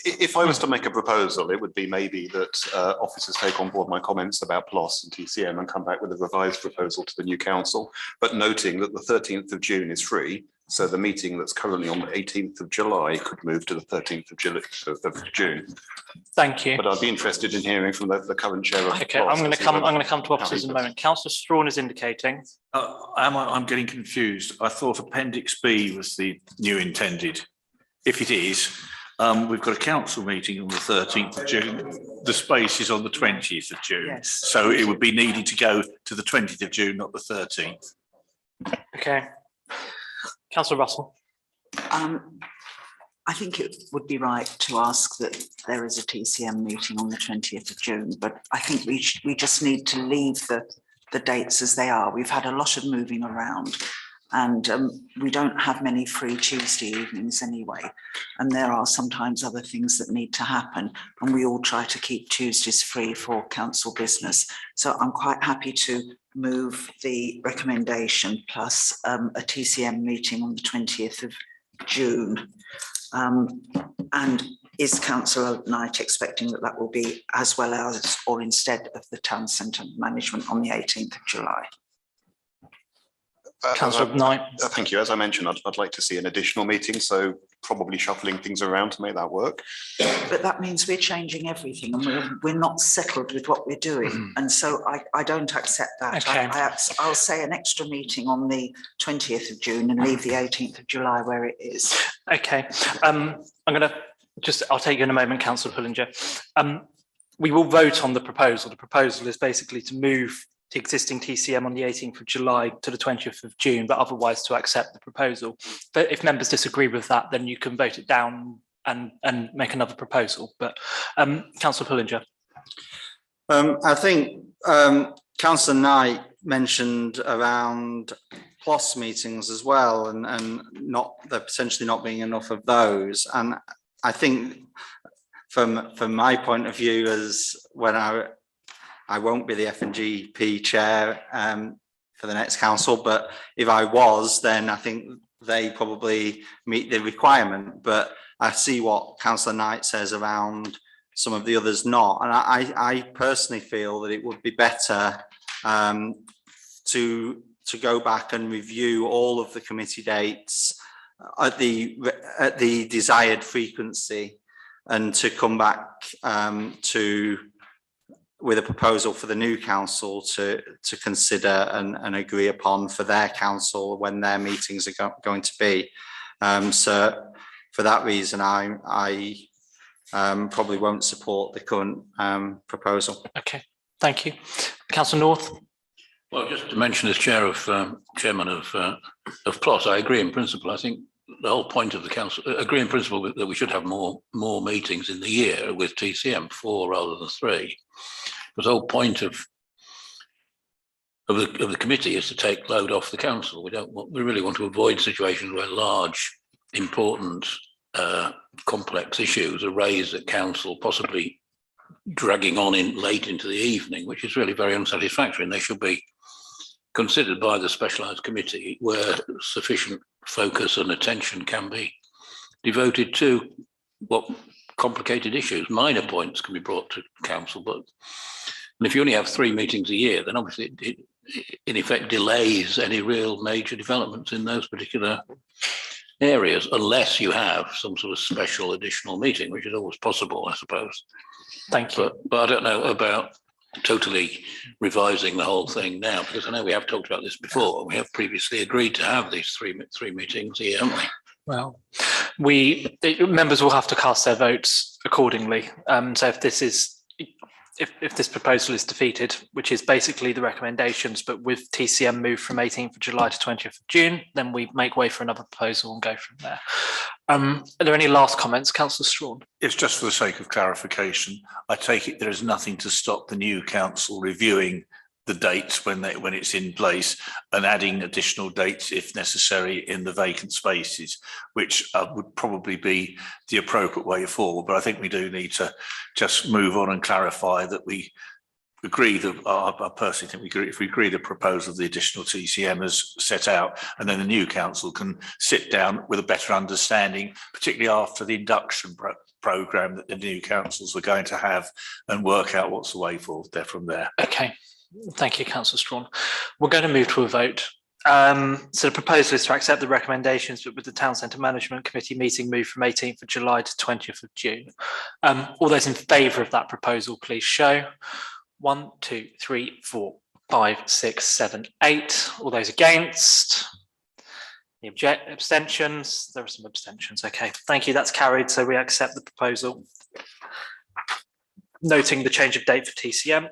If I was to make a proposal, it would be maybe that officers take on board my comments about PLOS and TCM and come back with a revised proposal to the new council, but noting that the 13th of June is free. So the meeting that's currently on the 18th of July could move to the 13th of June. Thank you. But I'd be interested in hearing from the current chair of Okay, I'm going to come to officers in a moment. Councillor Strawn is indicating. I'm getting confused. I thought Appendix B was the new intended. If it is, we've got a council meeting on the 13th of June. The space is on the 20th of June. Yes. So it would be needed to go to the 20th of June, not the 13th. Okay. Councillor Russell. I think it would be right to ask that there is a TCM meeting on the 20th of June, but I think we just need to leave the dates as they are. We've had a lot of moving around and we don't have many free Tuesday evenings anyway. And there are sometimes other things that need to happen and we all try to keep Tuesdays free for council business. So I'm quite happy to move the recommendation plus a TCM meeting on the 20th of June. And is Councillor Knight expecting that will be as well as or instead of the town centre management on the 18th of July? Councillor Knight. Thank you. As I mentioned, I'd like to see an additional meeting, so probably shuffling things around to make that work. But that means we're changing everything and we're not settled with what we're doing. And so I don't accept that. Okay. I'll say an extra meeting on the 20th of June and leave the 18th of July where it is. Okay. I'm going to I'll take you in a moment, Councillor Pullinger. We will vote on the proposal. The proposal is basically to move the existing TCM on the 18th of July to the 20th of June, but otherwise to accept the proposal. But if members disagree with that, then you can vote it down and make another proposal. But Councillor Pullinger. I think Councillor Knight mentioned around PLOS meetings as well, and not there potentially not being enough of those. And I think from my point of view, as when I won't be the F&GP chair for the next council, but if I was, then I think they probably meet the requirement. But I see what Councillor Knight says around some of the others not, and I personally feel that it would be better to go back and review all of the committee dates at the desired frequency, and to come back with a proposal for the new council to consider and agree upon for their council when their meetings are going to be. So for that reason, I probably won't support the current proposal. Okay, thank you. Councillor North. Well, just to mention as chairman of PLOS, I agree in principle. I think the whole point of the council, agree in principle that we should have more meetings in the year with TCM, 4 rather than 3. Because the whole point of the committee is to take load off the council. We really want to avoid situations where large, important, complex issues are raised at council, possibly dragging on late into the evening, which is really very unsatisfactory, and they should be considered by the specialised committee where sufficient focus and attention can be devoted to what complicated issues. Minor points can be brought to council, but if you only have 3 meetings a year, then obviously it in effect delays any real major developments in those particular areas, unless you have some sort of special additional meeting, which is always possible, I suppose. Thank you. But I don't know about totally revising the whole thing now, because I know we have talked about this before. We have previously agreed to have these three meetings here, haven't we? Well, members will have to cast their votes accordingly. So if this is, if this proposal is defeated, which is basically the recommendations, but with TCM moved from 18th of July to 20th of June, then we make way for another proposal and go from there. Are there any last comments, Councillor Strawn? It's just for the sake of clarification. I take it there is nothing to stop the new council reviewing the dates when it's in place and adding additional dates if necessary in the vacant spaces, which would probably be the appropriate way forward. But I think we do need to just move on and clarify that we agree that I personally think if we agree the proposal of the additional TCM as set out, and then the new council can sit down with a better understanding, particularly after the induction programme that the new councils are going to have, and work out what's the way forward there from there. Okay. Thank you, Councillor Strawn. We're going to move to a vote. So the proposal is to accept the recommendations, but with the Town Centre Management Committee meeting moved from 18th of July to 20th of June. All those in favour of that proposal, please show. 1, 2, 3, 4, 5, 6, 7, 8. All those against? Any abstentions? There are some abstentions. Okay, thank you. That's carried. So we accept the proposal, noting the change of date for TCM.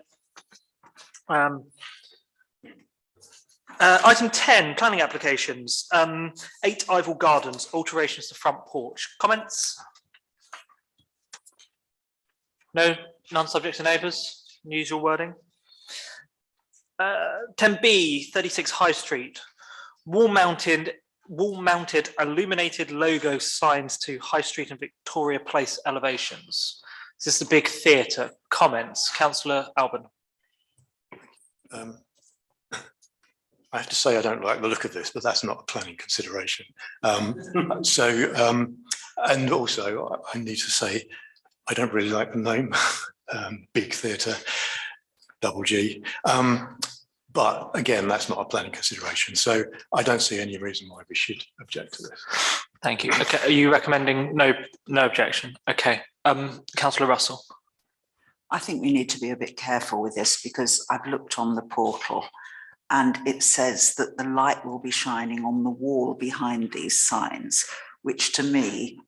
Item 10, planning applications. 8 Ival Gardens, alterations to front porch. Comments? No, none subject to neighbours. Usual wording. 10B, 36 High Street. Wall-mounted illuminated logo signs to High Street and Victoria Place elevations. Is this the big theatre? Comments? Councillor Alban. I have to say I don't like the look of this, but that's not a planning consideration. And also I need to say I don't really like the name, Big Theatre, double G. But again, that's not a planning consideration. So I don't see any reason why we should object to this. Thank you. Okay, are you recommending no objection? Okay. Councillor Russell. I think we need to be a bit careful with this, because I've looked on the portal and it says that the light will be shining on the wall behind these signs, which to me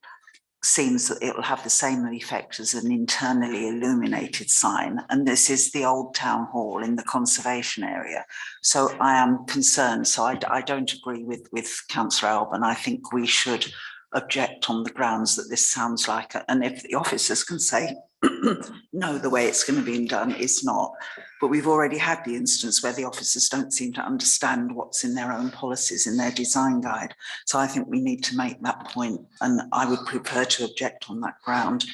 seems that it will have the same effect as an internally illuminated sign. And this is the old town hall in the conservation area. So I am concerned. So I don't agree with Councillor Alban. I think we should object on the grounds that this sounds like, and if the officers can say, no, the way it's going to be done is not. But we've already had the instance where the officers don't seem to understand what's in their own policies in their design guide. So I think we need to make that point, and I would prefer to object on that ground.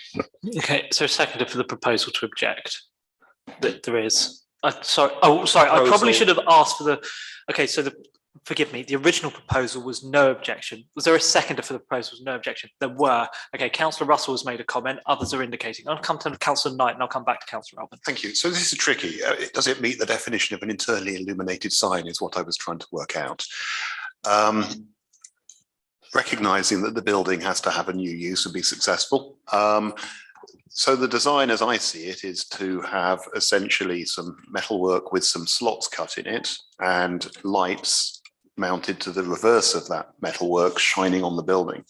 Okay, so seconded for the proposal to object. There is. Sorry. Oh, sorry. I probably Proposal. should have asked for the. Okay, so forgive me. The original proposal was no objection. Was there a seconder for the proposal? Was no objection. There were. Okay, Councillor Russell has made a comment. Others are indicating. I'll come to Councillor Knight and I'll come back to Councillor Alban. Thank you. So this is tricky. Does it meet the definition of an internally illuminated sign is what I was trying to work out. Recognising that the building has to have a new use and be successful. So the design, as I see it, is to have essentially some metalwork with some slots cut in it and lights mounted to the reverse of that metalwork shining on the building.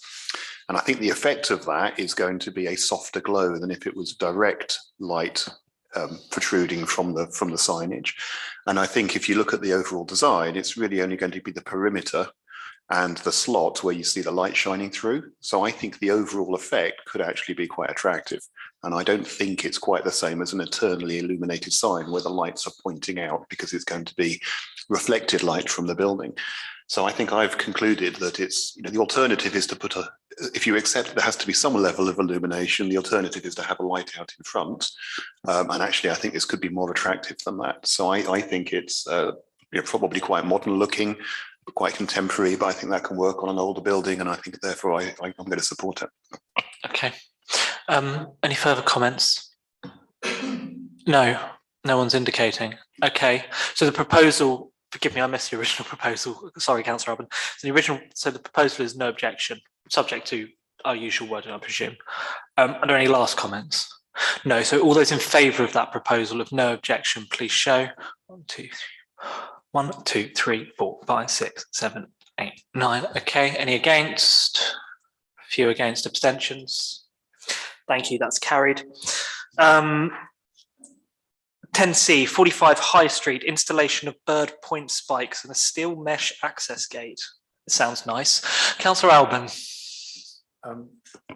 And I think the effect of that is going to be a softer glow than if it was direct light protruding from the signage. And I think if you look at the overall design, it's really only going to be the perimeter and the slot where you see the light shining through. So I think the overall effect could actually be quite attractive. And I don't think it's quite the same as an internally illuminated sign where the lights are pointing out because it's going to be reflected light from the building. So I think I've concluded that it's, the alternative is to put if you accept there has to be some level of illumination, the alternative is to have a light out in front. And actually, I think this could be more attractive than that. So I think it's probably quite modern looking, quite contemporary, but I think that can work on an older building, and I think therefore I'm going to support it. Okay. Any further comments? No one's indicating. Okay. So the proposal, forgive me, I missed the original proposal. Sorry, Councillor Alban. So the proposal is no objection, subject to our usual wording, I presume. Are there any last comments? No. So all those in favour of that proposal of no objection, please show. 1, 2, 3, 4, 5, 6, 7, 8, 9. Okay. Any against? A few against. Abstentions? Thank you. That's carried. 10C, 45 High Street, installation of bird point spikes and a steel mesh access gate. It sounds nice. Councillor Alban.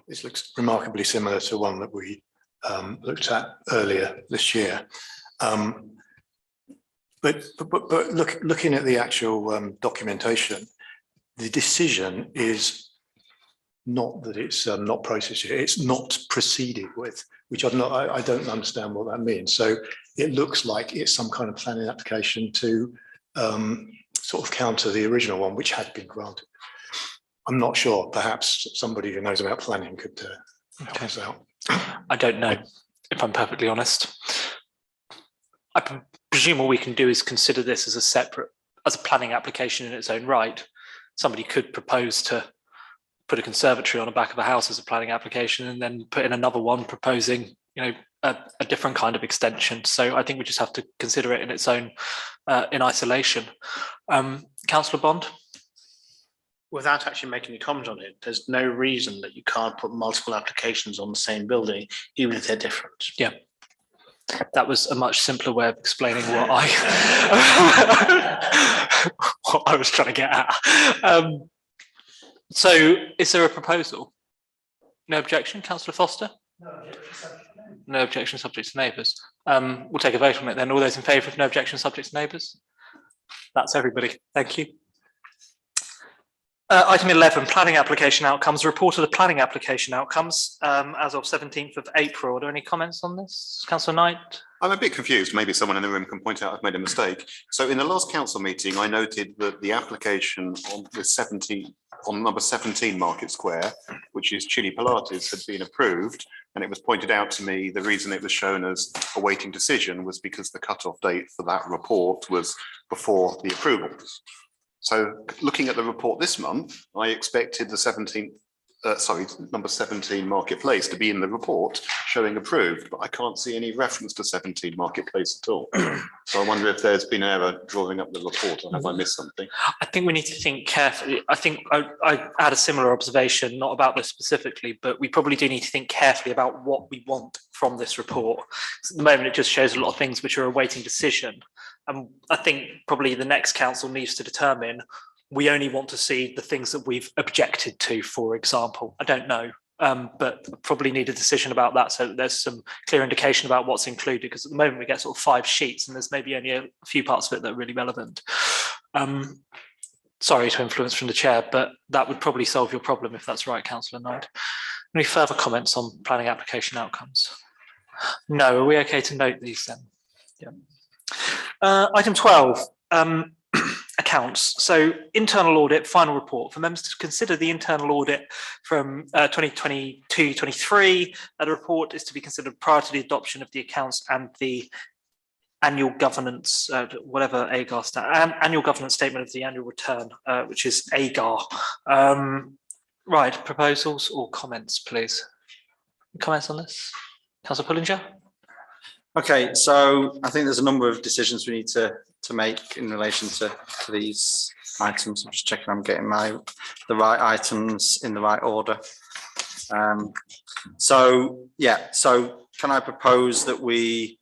This looks remarkably similar to one that we looked at earlier this year. But looking at the actual documentation, the decision is not that it's not processed yet, it's not proceeded with, which I don't understand what that means. So it looks like it's some kind of planning application to sort of counter the original one, which had been granted. I'm not sure, perhaps somebody who knows about planning could help us out. I don't know, if I'm perfectly honest. I presume all we can do is consider this as a planning application in its own right. Somebody could propose to put a conservatory on the back of a house as a planning application and then put in another one proposing, a different kind of extension. So I think we just have to consider it in its own, in isolation. Councillor Bond? Without actually making any comment on it, there's no reason that you can't put multiple applications on the same building, even if they're different. Yeah. That was a much simpler way of explaining what what I was trying to get at. So is there a proposal? No objection, Councillor Foster? No objection, subject to neighbours. We'll take a vote on it then. All those in favour of no objection, subject to neighbours? That's everybody. Thank you. Item 11, planning application outcomes. Report of the planning application outcomes as of 17th of April. Are there any comments on this? Councillor Knight? I'm a bit confused. Maybe someone in the room can point out I've made a mistake. So in the last council meeting, I noted that the application on number 17 Market Square, which is Chili Pilates, had been approved. And it was pointed out to me the reason it was shown as awaiting decision was because the cut-off date for that report was before the approvals. So looking at the report this month, I expected the number 17 Marketplace to be in the report showing approved, but I can't see any reference to 17 Marketplace at all. So I wonder if there's been an error drawing up the report, or have I missed something? I think we need to think carefully. I think I had a similar observation, not about this specifically, but we probably do need to think carefully about what we want from this report. At the moment, it just shows a lot of things which are awaiting decision. And I think probably the next council needs to determine we only want to see the things that we've objected to, for example. I don't know, but probably need a decision about that so that there's some clear indication about what's included, because at the moment we get sort of 5 sheets and there's maybe only a few parts of it that are really relevant. Sorry to influence from the chair, but that would probably solve your problem if that's right, Councillor Knight. Any further comments on planning application outcomes? No, are we okay to note these then? Yeah. Item 12, accounts. So internal audit, final report for members to consider the internal audit from 2022-23. The report is to be considered prior to the adoption of the accounts and the annual governance, whatever AGAR annual governance statement of the annual return, which is AGAR. Right, proposals or comments, please. Comments on this? Councillor Pullinger? Okay, so I think there's a number of decisions we need to make in relation to these items. I'm just checking I'm getting the right items in the right order. So can I propose that we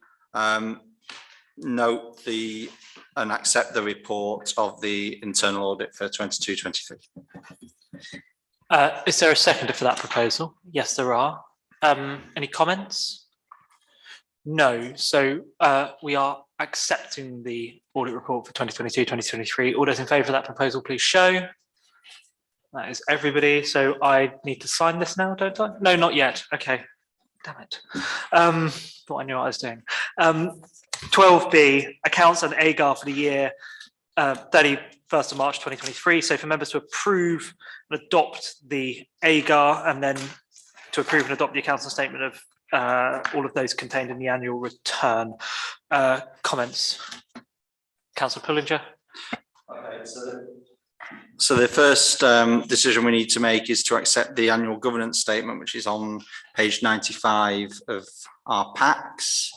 note and accept the report of the internal audit for 22-23? Is there a seconder for that proposal? Yes, there are. Any comments? No. So we are accepting the audit report for 2022-2023. All those in favour of that proposal, please show. That is everybody. So I need to sign this now, don't I? No, not yet. Okay. Damn it. Thought I knew what I was doing. 12B, accounts and AGAR for the year 31st of March 2023. So for members to approve and adopt the AGAR and then to approve and adopt the accounts and statement of all of those contained in the annual return. Comments? Councillor Pullinger? Okay, so the first decision we need to make is to accept the annual governance statement, which is on page 95 of our packs,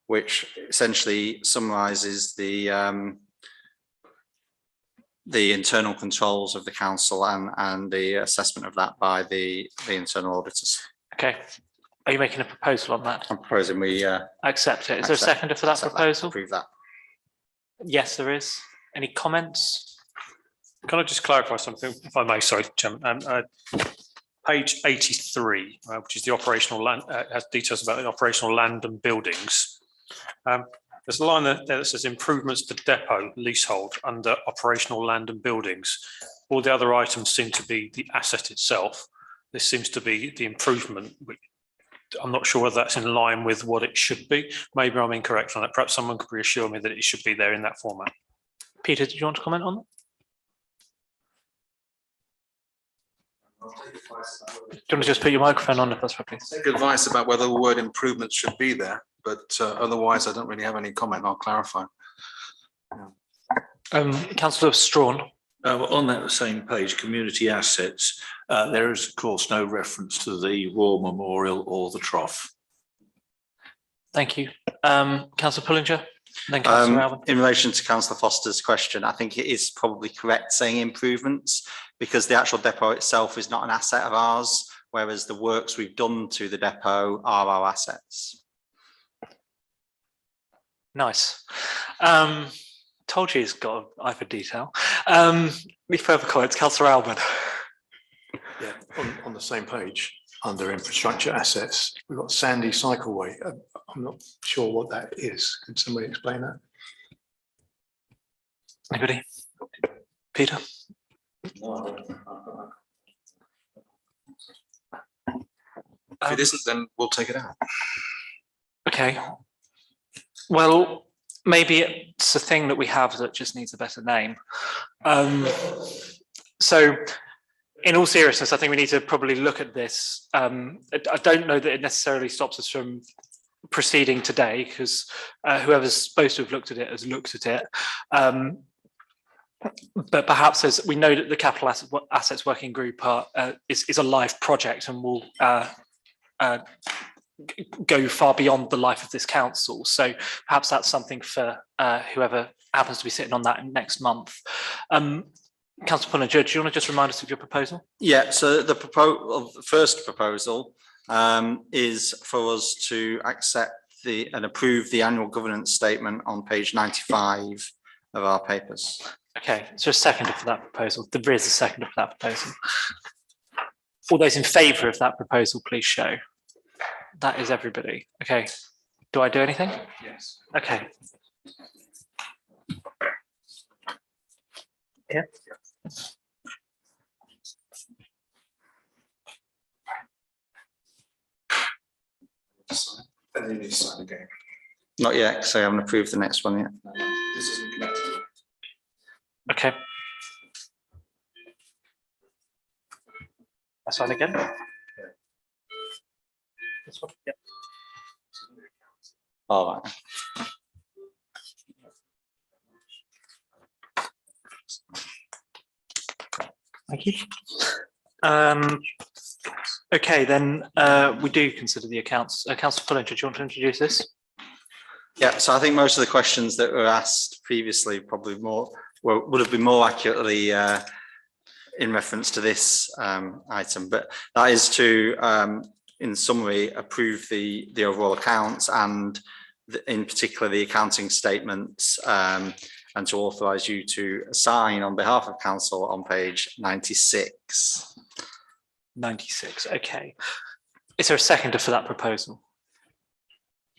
which essentially summarises the internal controls of the council and the assessment of that by the internal auditors. Okay. Are you making a proposal on that? I'm proposing we accept it. Is there a seconder for that proposal? Approve that. Yes, there is. Any comments? Can I just clarify something, if I may? Sorry, Chairman. Page 83, which is the operational land, has details about the operational land and buildings. There's a line there that says improvements to depot leasehold under operational land and buildings. All the other items seem to be the asset itself. This seems to be the improvement. I'm not sure whether that's in line with what it should be. Maybe I'm incorrect on it. Perhaps someone could reassure me that it should be there in that format. Peter, did you want to comment on that? Do you want to just put your microphone on if that's right, please? Take advice about whether the word improvements should be there, but otherwise I don't really have any comment. I'll clarify. Councillor Strawn. On that same page, community assets, there is of course no reference to the war memorial or the trough. Thank you. Councillor Pullinger, then Councillor Alvin. In relation to Councillor Foster's question, I think it is probably correct saying improvements because the actual depot itself is not an asset of ours, whereas the works we've done to the depot are our assets. Nice. Told you he's got an eye for detail. Any further comments? Councillor Alvin. Yeah, on the same page, under infrastructure assets, we've got Sandy Cycleway. I'm not sure what that is. Could somebody explain that? Anybody? Peter? If it isn't, then we'll take it out. Okay. Well, maybe it's a thing that we have that just needs a better name. So in all seriousness, I think we need to probably look at this. I don't know that it necessarily stops us from proceeding today because whoever's supposed to have looked at it has looked at it. But perhaps as we know that the capital assets working group is a live project and will go far beyond the life of this council. So perhaps that's something for whoever happens to be sitting on that next month. Councillor Pullinger, do you want to just remind us of your proposal? Yeah, so the first proposal is for us to accept and approve the annual governance statement on page 95 of our papers. Okay, so a seconder for that proposal. There is a seconder for that proposal. All those in favour of that proposal, please show. That is everybody. Okay. Do I do anything? Yes. Okay. Yeah. And then you sign again. Not yet, so I haven't approved the next one yet. Okay. That's fine again. This one, yeah. All right. Thank you. Okay, then we do consider the accounts. Councillor Fullinger, do you want to introduce this? Yeah, so I think most of the questions that were asked previously probably would have been more accurately in reference to this item, but that is to, in summary, approve the overall accounts and in particular the accounting statements, and to authorise you to sign on behalf of council on page 96. 96, okay. Is there a seconder for that proposal?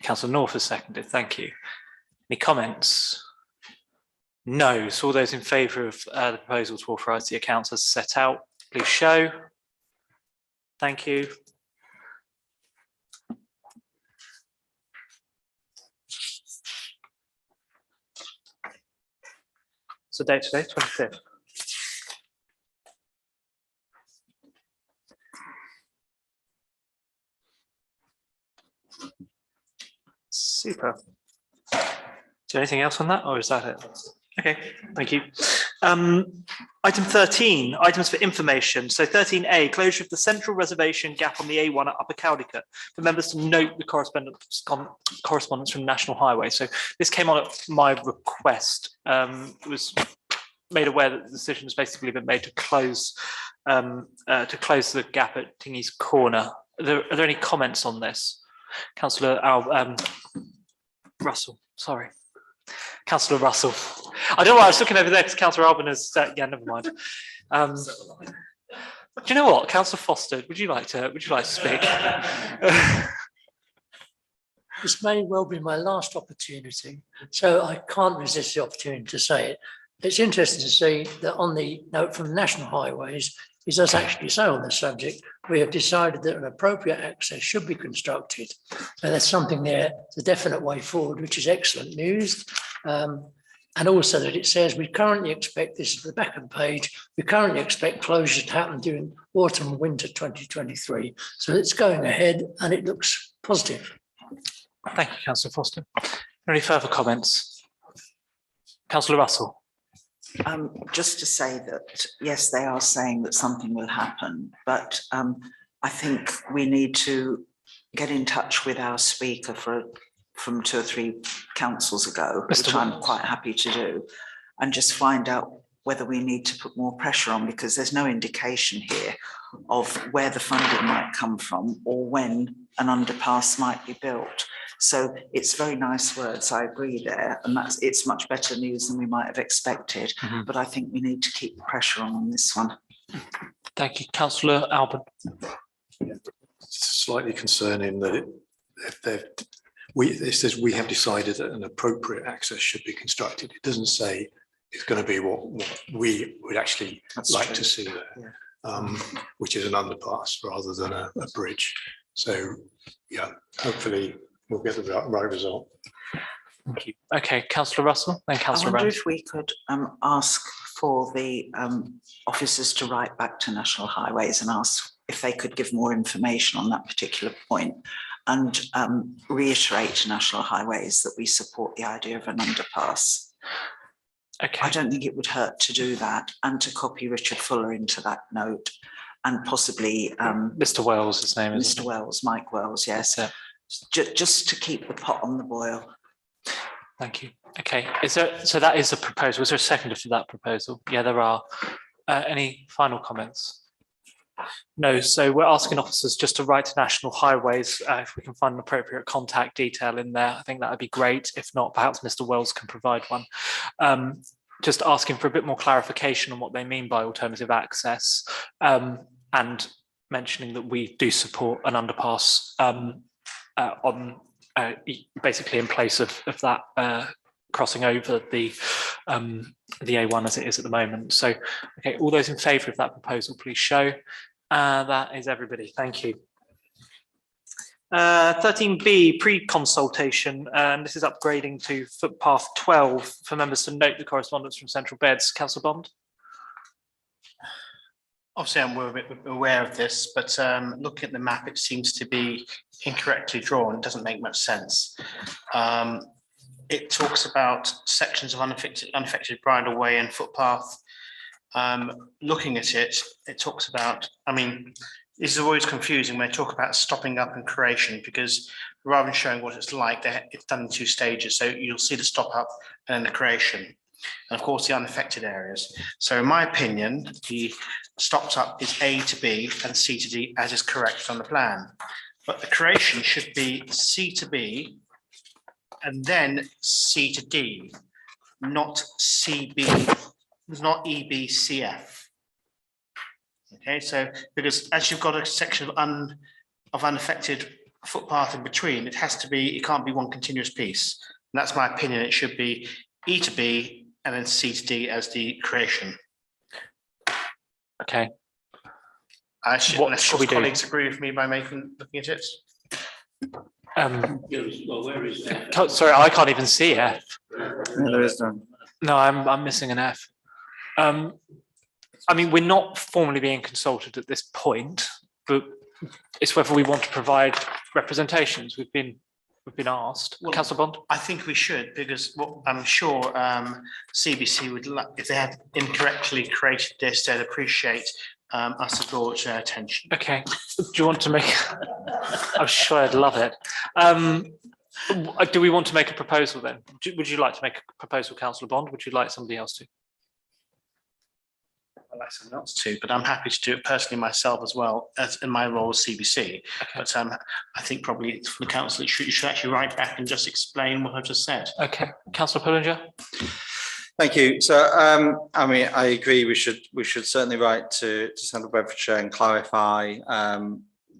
Councillor North has seconded, thank you. Any comments? No, so all those in favour of the proposal to authorise the accounts as set out, please show. Thank you. So date today, 25th. Super. Is there anything else on that, or is that it? Okay, thank you. Item 13, items for information. So 13A, closure of the central reservation gap on the A1 at Upper Caldicot. For members to note the correspondence from National Highway. So this came on at my request. It was made aware that the decision has basically been made to close the gap at Tingy's Corner. Are there any comments on this? Councillor Russell, sorry. Councillor Russell. I don't know why I was looking over there because Councillor Alban has yeah, never mind. Do you know what? Councillor Foster, would you like to speak? This may well be my last opportunity, so I can't resist the opportunity to say it. It's interesting to see that on the note from National Highways, it does actually say on the subject, we have decided that an appropriate access should be constructed. So there's something there, it's a definite way forward, which is excellent news. And also that it says we currently expect, this is the back of the page, we currently expect closure to happen during autumn and winter 2023. So it's going ahead and it looks positive. Thank you, Councillor Foster. Any further comments? Councillor Russell. Just to say that, yes, they are saying that something will happen, but I think we need to get in touch with our speaker from 2 or 3 councils ago, which I'm quite happy to do, and just find out whether we need to put more pressure on, because there's no indication here of where the funding might come from or when an underpass might be built. So it's very nice words, I agree there, and it's much better news than we might have expected, but I think we need to keep the pressure on this one. Thank you. Councillor Alban. It's slightly concerning that it says we have decided that an appropriate access should be constructed. It doesn't say it's going to be what we would actually like to see there, which is an underpass rather than a bridge. So yeah, hopefully we'll get the right result. Thank you. Okay, Councillor Russell, then Councillor I wonder Rand. if we could ask for the officers to write back to National Highways and ask if they could give more information on that particular point, and reiterate to National Highways that we support the idea of an underpass. Okay. I don't think it would hurt to do that, and to copy Richard Fuller into that note, and possibly Mr. Wells, his name is. Mr. Wells, Mike Wells, yes. Just to keep the pot on the boil. Thank you. Okay, so that is a proposal. Was there a seconder for that proposal? Yeah, there are. Any final comments? No, so we're asking officers just to write to National Highways if we can find an appropriate contact detail in there. I think that would be great. If not, perhaps Mr. Wells can provide one. Just asking for a bit more clarification on what they mean by alternative access, and mentioning that we do support an underpass on basically in place of that crossing over the A1 as it is at the moment. So, okay, all those in favour of that proposal, please show. That is everybody. Thank you. 13B, pre-consultation, and this is upgrading to footpath 12 for members to note the correspondence from Central Beds. Councillor Bond? Obviously, I'm aware of this, but looking at the map, it seems to be incorrectly drawn. It doesn't make much sense. It talks about sections of unaffected bridle way and footpath. Looking at it, it talks about, I mean, this is always confusing when they talk about stopping up and creation, because rather than showing what it's like, it's done in 2 stages. So you'll see the stop up and then the creation, and of course the unaffected areas. So in my opinion, the stopped up is A to B and C to D, as is correct on the plan. But the creation should be C to B and then C to D, not CB, not EBCF. Okay, so because as you've got a section of unaffected footpath in between, it can't be one continuous piece. And that's my opinion. It should be E to B and then C to D as the creation. Okay. Unless your colleagues agree with me by looking at it. Well, where is that? Sorry, I can't even see F. No, there is none. No, I'm missing an F. I mean, we're not formally being consulted at this point, but it's whether we want to provide representations. We've been asked. Well, Councillor Bond? I think we should, because what I'm sure CBC would like, if they had incorrectly created this, they'd appreciate us to draw their attention. Okay. Do you want to make? I'm sure I'd love it. Do we want to make a proposal then? Would you like to make a proposal, Councillor Bond? Would you like somebody else to? I'd like someone else to, but I'm happy to do it personally myself as well, as in my role as CBC. Okay. But I think probably for the council, you should actually write back and just explain what I've just said. Okay, Councillor Pullinger. Thank you. So, I mean, I agree. We should certainly write to Central Bedfordshire and clarify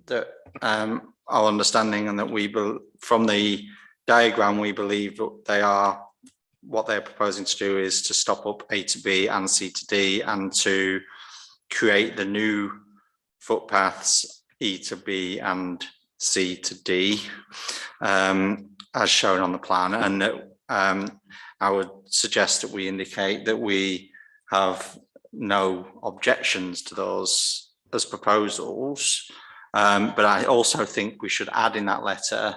that our understanding, and that from the diagram we believe that what they're proposing to do is to stop up A to B and C to D, and to create the new footpaths E to B and C to D, as shown on the plan. And that I would suggest that we indicate that we have no objections to those as proposals. But I also think we should add in that letter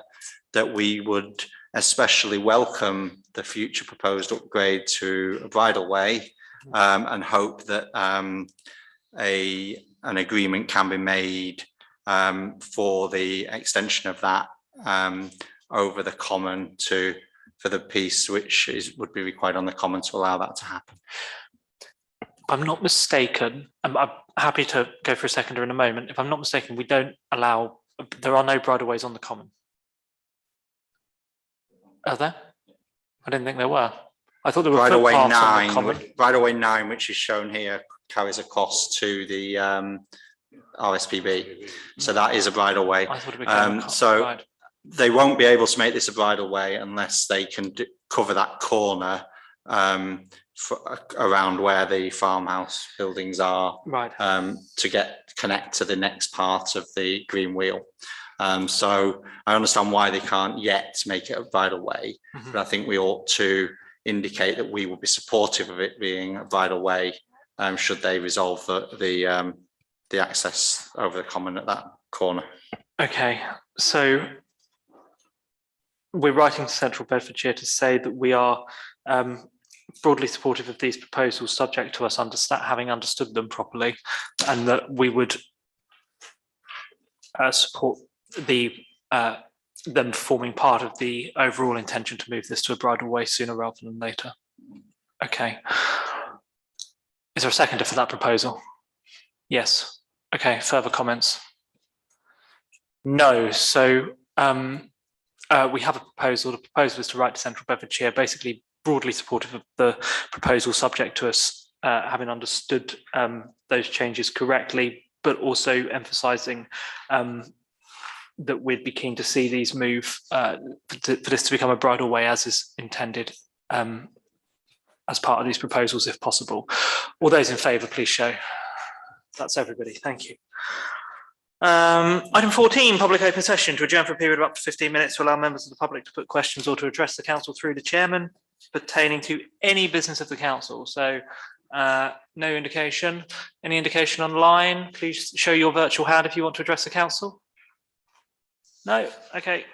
that we would especially welcome the future proposed upgrade to a bridleway, and hope that an agreement can be made for the extension of that over the common for the piece which would be required on the common to allow that to happen. If I'm not mistaken, I'm happy to go for a seconder in a moment. If I'm not mistaken, there are no bridleways on the common. Are there? I didn't think there were. I thought there were Bridleway footpaths on the common. 9, Bridleway 9, which is shown here, carries a cost to the RSPB. So that is a bridleway. I thought it became so they won't be able to make this a bridleway unless they can cover that corner around where the farmhouse buildings are, right, to connect to the next part of the green wheel. So I understand why they can't yet make it a bridleway, but I think we ought to indicate that we will be supportive of it being a bridleway, should they resolve the access over the common at that corner. Okay, so we're writing to Central Bedfordshire to say that we are broadly supportive of these proposals, subject to us having understood them properly, and that we would support them forming part of the overall intention to move this to a bridleway sooner rather than later. Okay. Is there a seconder for that proposal? Yes. Okay, further comments? No. So we have a proposal. The proposal is to write to Central Bedfordshire, basically broadly supportive of the proposal, subject to us having understood those changes correctly, but also emphasising that we'd be keen to see these move for this to become a bridleway as is intended as part of these proposals, if possible. All those in favour, please show. That's everybody. Thank you. Item 14, public open session to adjourn for a period of up to 15 minutes to allow members of the public to put questions or to address the council through the chairman pertaining to any business of the council. So no indication. Any indication online? Please show your virtual hand if you want to address the council. No? Okay.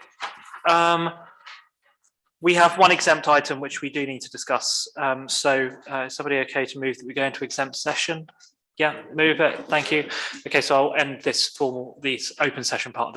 We have one exempt item which we do need to discuss. Is somebody okay to move that we go into exempt session? Yeah, move it. Thank you. Okay, so I'll end this open session part of the meeting.